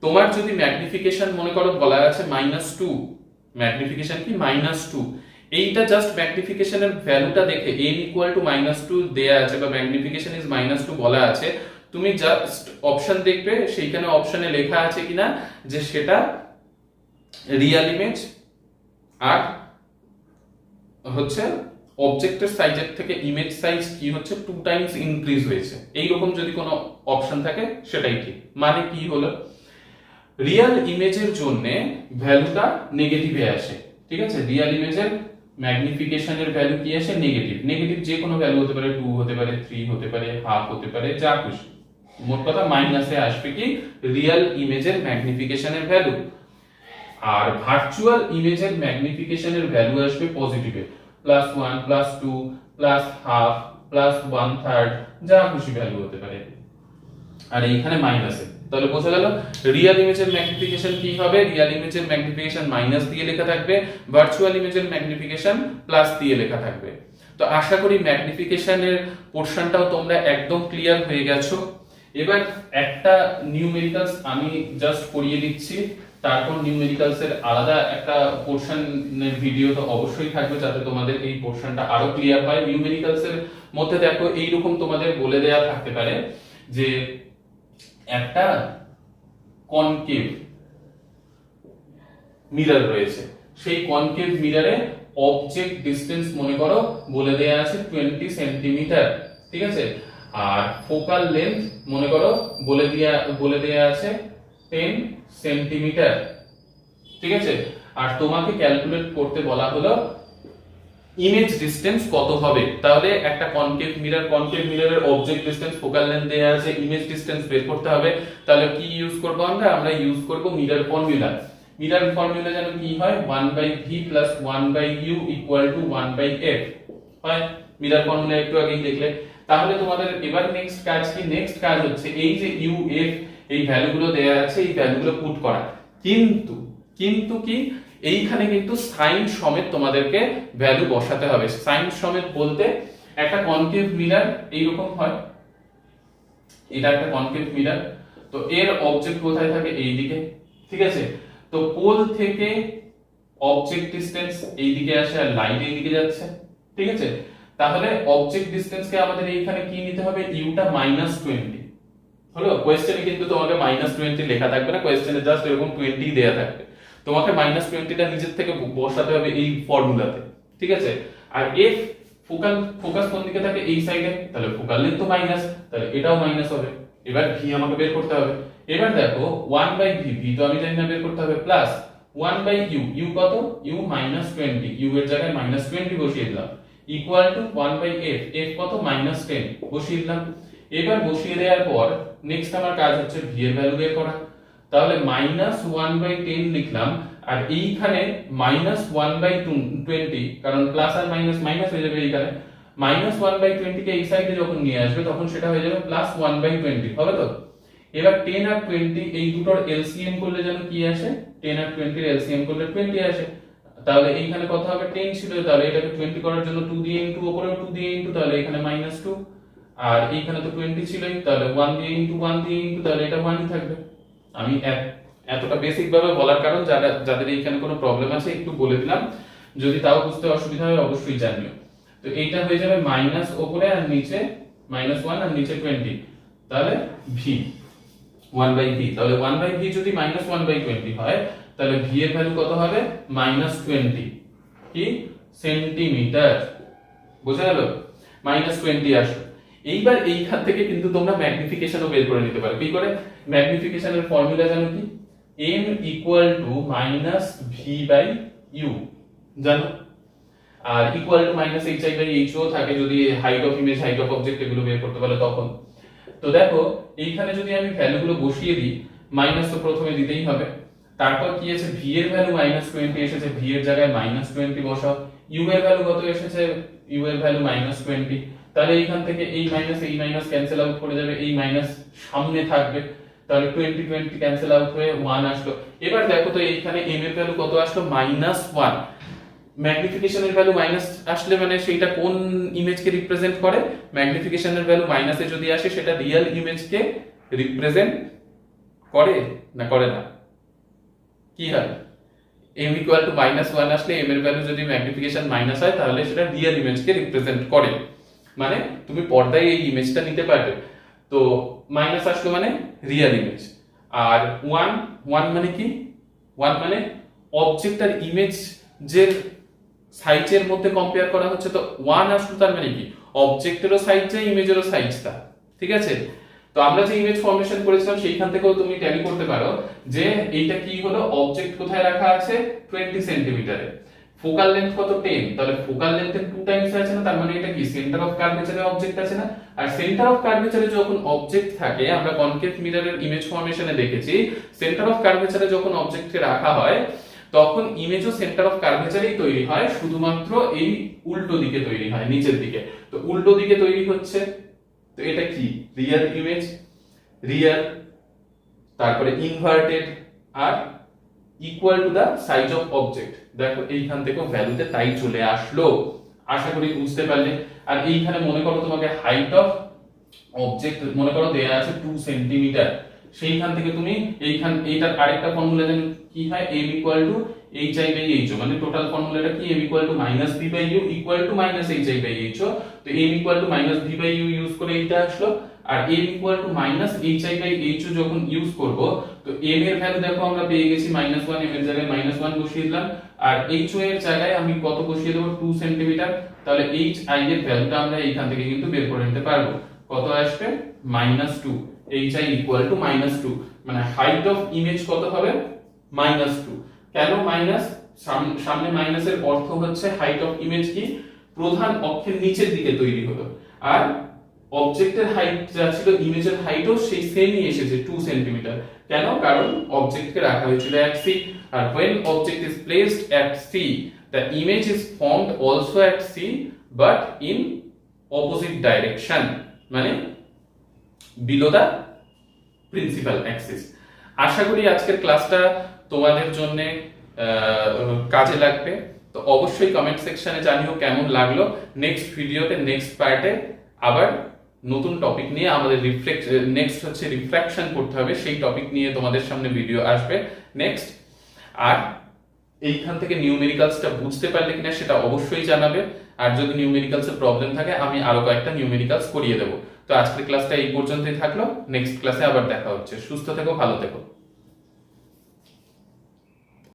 [SPEAKER 1] তোমার যদি ম্যাগনিফিকেশন মনে করো বলা আছে -2, ম্যাগনিফিকেশন কি -2, এইটা জাস্ট ম্যাগনিফিকেশনের ভ্যালুটা দেখে m ইকুয়াল টু -2 দেয়া আছে বা ম্যাগনিফিকেশন ইজ -2 বলা আছে, তুমি জাস্ট অপশন দেখবে সেইখানে অপশনে লেখা আছে কিনা যে সেটা রিয়েল ইমেজ আর হচ্ছে অবজেক্টের সাইজের থেকে ইমেজ সাইজ কি হচ্ছে 2 টাইমস ইনক্রিজ হয়েছে, এইরকম যদি কোনো অপশন থাকে সেটাই ঠিক। মানে কি হলো, রিয়েল ইমেজের জন্য ভ্যালুটা নেগেটিভে আসে। ঠিক আছে? রিয়েল ইমেজের ম্যাগনিফিকেশনের ভ্যালু কি আসে? নেগেটিভ। নেগেটিভ যে কোনো ভ্যালু হতে পারে, 2 হতে পারে, 3 হতে পারে, হাফ হতে পারে, যা খুশি। মোট কথা মাইনাসে আসবে কি রিয়েল ইমেজের ম্যাগনিফিকেশনের ভ্যালু, আর ভার্চুয়াল ইমেজের ম্যাগনিফিকেশনের ভ্যালু আসবে পজিটিভে, +1 +2 +half +1/3, যা খুশি ভ্যালু হতে পারে, আর এইখানে মাইনাসে। তাহলে বোঝা গেল রিয়েল ইমেজের ম্যাগনিফিকেশন কি হবে? রিয়েল ইমেজের ম্যাগনিফিকেশন মাইনাস দিয়ে লেখা থাকবে, ভার্চুয়াল ইমেজের ম্যাগনিফিকেশন প্লাস দিয়ে লেখা থাকবে। তো আশা করি ম্যাগনিফিকেশনের পোর্শনটাও তোমরা একদম ক্লিয়ার হয়ে গেছো। এবার একটা নিউমেরিক্যালস আমি জাস্ট করিয়ে দিচ্ছি, তারপর নিউমেরিক্যালস এর আলাদা একটা পোর্শনের ভিডিও তো অবশ্যই থাকবে যাতে তোমাদের এই পোর্শনটা আরো ক্লিয়ার হয়। নিউমেরিক্যালস এর মধ্যে দেখো এইরকম তোমাদের বলে দেয়া থাকতে পারে যে একটা কনকেভ মিরর রয়েছে, সেই কনকেভ মিররে অবজেক্ট ডিসটেন্স মনে করো বলে দেয়া আছে 20 সেন্টিমিটার, ঠিক আছে, আর ফোকাল লেন্থ মনে করো বলে দেয়া আছে 10 সেন্টিমিটার, ঠিক আছে। আর তোমাকে ক্যালকুলেট করতে বলা হলো ইমেজ ডিসটেন্স কত হবে। তাহলে একটা কনকেভ মিররের অবজেক্ট ডিসটেন্স, ফোকাল লেন্থ দেয়া আছে, ইমেজ ডিসটেন্স বের করতে হবে। তাহলে কি ইউজ করব আমরা ইউজ করব মিরর ফর্মুলা। মিরর ফর্মুলা যেন কি হয় 1/v + 1/u = 1/f হয়। মিরর ফর্মুলা একটু আগেই দেখলে। তাহলে তোমাদের এবার নেক্সট কাজ কি? নেক্সট কাজ হচ্ছে এই যে u f এই ভ্যালুগুলো দেয়া আছে, এই ভ্যালুগুলো পুট করা। কিন্তু কি এইখানে কিন্তু সাইন সমেত তোমাদেরকে ভ্যালু বসাতে হবে। সাইন সমেত বলতে একটা কনকেভ মিরর এইরকম হয়, এটা একটা কনকেভ মিরর, তো এর অবজেক্ট কোথায় থাকে? এই দিকে, ঠিক আছে। তো পোল থেকে অবজেক্ট ডিসটেন্স এই দিকে আসে আর লাইট এই দিকে যাচ্ছে, ঠিক আছে। তাহলে অবজেক্ট ডিসটেন্সকে আমাদের এইখানে কি নিতে হবে? ইউটা -20 হলো। কোশ্চেনে কিন্তু তোমাকে -20 লেখা থাকবে না, কোশ্চেনে জাস্ট এরকম 20 দেয়া থাকবে, তোমাকে -20টা নিজের থেকে বসাতে হবে এই ফর্মুলাতে, ঠিক আছে। আর এফ ফোকাস কোন দিকে থাকে? এই সাইডে, তাহলে ফোকাল লেন্থ তো মাইনাস, তাহলে এটাও মাইনাস হবে। এবার ভি আমাকে বের করতে হবে। এবার দেখো 1/v, ভি তো আমি জানি না, বের করতে হবে, প্লাস 1/u, ইউ কত? ইউ -20, ইউ এর জায়গায় -20 বসিয়ে দিলাম, ইকুয়াল টু 1/f, এফ কত? -10 বসিয়ে দিলাম। এবার বসিয়ে দেওয়ার পর নেক্সট আমার কাজ হচ্ছে ভি এর ভ্যালু বের করা। তাহলে -1/10 লিখলাম, আর এইখানে -1/20, কারণ প্লাস আর মাইনাস মাইনাস হয়ে যাবে এইখানে, -1/20 কে এই সাইডে যখন নিয়ে আসবে তখন সেটা হয়ে যাবে +1/20, হবে তো। এবার 10 আর 20 এই দুটোর এলসিএম করলে যেন কি আসে? 10 আর 20 এর এলসিএম করলে 20 আসে। তাহলে এইখানে কত হবে? 10 ছিল, তাহলে এটাকে 20 করার জন্য 2 দিয়ে ইনটু, উপরেও 2 দিয়ে ইনটু, তাহলে এখানে -2, আর এইখানে তো 20 ছিলই, তাহলে 1 দিয়ে ইনটু 1 দিয়ে ইনটু, তাহলে এটা 1 থাকবে। আমি এতটা বেসিক ভাবে বলার কারণ যাদের এইখানে কোনো প্রবলেম আছে একটু বলে দিলাম, যদি তাও বুঝতে অসুবিধা হয় অবশ্যই জানিও। তো এইটা হয়ে যাবে মাইনাস উপরে আর নিচে -1 আর নিচে 20, তাহলে v 1/v, তাহলে 1/v যদি -1/20 হয় তাহলে v এর ভ্যালু কত হবে? -20 কি সেন্টিমিটার, বোঝা গেল? -20 আসলো। এইবার এইখান থেকে কিন্তু তোমরা ম্যাগনিফিকেশনও বের করে নিতে পারো। কি করে? ম্যাগনিফিকেশনের ফর্মুলা জানো কি? m -v/u জানো, আর -hi/ho থাকে যদি height of image, height of object এগুলো বের করতে পারলে তখন। তো দেখো এইখানে যদি আমি ভ্যালুগুলো বসিয়ে দিই, মাইনাস তো প্রথমে দিতেই হবে, তারপর কি আছে? v এর ভ্যালু -20 এসেছে, v এর জায়গায় -20 বসাও। u এর ভ্যালু কত এসেছে? u এর ভ্যালু -20, তাহলে এইখান থেকে এই মাইনাস ক্যান্সেল আউট করে যাবে, এই মাইনাস সামনে থাকবে, তাহলে 20 ক্যান্সেল আউট হয়ে 1 আসলো। এবার দেখো তো এইখানে m এর ভ্যালু কত আসলো? -1। ম্যাগনিফিকেশনের ভ্যালু মাইনাস আসলে মানে সেটা কোন ইমেজকে রিপ্রেজেন্ট করে? ম্যাগনিফিকেশনের ভ্যালু মাইনাসে যদি আসে সেটা রিয়েল ইমেজকে রিপ্রেজেন্ট করে না করে না? কি হয়? m -1 আসলে m এর ভ্যালু যদি ম্যাগনিফিকেশন মাইনাস হয় তাহলে সেটা রিয়েল ইমেজকে রিপ্রেজেন্ট করে, মানে তুমি পর্দায় এই ইমেজটা নিতে পারবে। তো মাইনাস আসলো মানে রিয়েল ইমেজ। আর 1 মানে কি? 1 মানে অবজেক্ট আর ইমেজ যে সাইজের মধ্যে কম্পেয়ার করা হচ্ছে, তো 1 আসলো তার মানে কি? অবজেক্টেরও সাইজ যা, ইমেজেরও সাইজ তা, ঠিক আছে। তো আমরা যে ইমেজ ফরমেশন করেছিলাম সেইখান থেকেও তুমি ট্যালি করতে পারো যে এইটা কি হলো, অবজেক্ট কোথায় রাখা আছে? 20 সেন্টিমিটারে, ফোকাল লেন্থ কত? 10, তাহলে ফোকাল লেন্থের 2 টাইমস আছে না, তার মানে এটা কি সেন্টার অফ কার্ভেচারে অবজেক্ট আছে না। আর সেন্টার অফ কার্ভেচারে যখন অবজেক্ট থাকে, আমরা কনকেভ মিররের ইমেজ ফরমেশনে দেখেছি, সেন্টার অফ কার্ভেচারে যখন অবজেক্টকে রাখা হয় তখন ইমেজও সেন্টার অফ কার্ভেচারেই তৈরি হয়, শুধুমাত্র এই উল্টো দিকে তৈরি হয়, নিচের দিকে। তো উল্টো দিকে তৈরি হচ্ছে, তো এটা কি? রিয়েল ইমেজ, রিয়েল, তারপরে ইনভার্টেড, আর equal to the size of object. দেখো এইখান থেকে ভ্যালুতে তাই চলে আসলো। আশা করি বুঝতে পারলে। আর এইখানে মনে করো তোমাকে হাইট অফ অবজেক্ট মনে করো দেয়া আছে 2 সেন্টিমিটার, সেইখান থেকে তুমি এইটার আরেকটা ফর্মুলা জানো কি হয়, m ইকুয়াল টু hi/ho, মানে টোটাল ফর্মুলাটা কি, m equal to minus v/u equal to minus hi/ho। তো m equal to minus v/u use করে এইটা আসলো, আর m equal to minus hi/ho যখন ইউজ করব, তো m এর ভ্যালু দেখো আমরা পেয়ে গেছি -1, m এর জায়গায় -1 বসিয়ে দিলাম, আর ho এর জায়গায় আমি কত বসিয়ে দেব, 2 সেন্টিমিটার। তাহলে hi এর ভ্যালুটা আমরা এইখান থেকে কিন্তু বের করে নিতে পারবো, কত আসবে, -2, hi ইকুয়াল টু -2, মানে হাইট অফ ইমেজ কত হবে, -2। কেন মাইনাস, সামনে মাইনাসের অর্থ হচ্ছে হাইট অফ ইমেজ কি, প্রধান অক্ষের নিচের দিকে তৈরি হলো, আর অবজেক্টের হাইট যা ছিল ইমেজের হাইটও সেই সেমই এসেছে 2 সেন্টিমিটার। কেন, কারণ অবজেক্টকে রাখা হয়েছিল at c, R when object is placed at c the image is formed also at c but in opposite direction, মানে below the principal axis। আশা করি আজকের ক্লাসটা তোমাদের জন্য কাজে লাগবে। তো অবশ্যই কমেন্ট সেকশনে জানিও কেমন লাগলো। নেক্সট ভিডিওতে নেক্সট পার্টে আবার নতুন টপিক নিয়ে আমাদের নেক্সট হচ্ছে রিফ্র্যাকশন করতে হবে, সেই টপিক নিয়ে তোমাদের সামনে ভিডিও আসবে নেক্সট। আর এইখান থেকে নিউমেরিক্যালসটা বুঝতে পারলে কিনা সেটা অবশ্যই জানাবে, আর যদি নিউমেরিক্যালসের প্রবলেম থাকে আমি আরো কয়েকটা নিউমেরিক্যালস করিয়ে দেবো। তো আজকের ক্লাসটা এই পর্যন্তই থাকলো, নেক্সট ক্লাসে আবার দেখা হচ্ছে। সুস্থ থেকো, ভালো থেকো।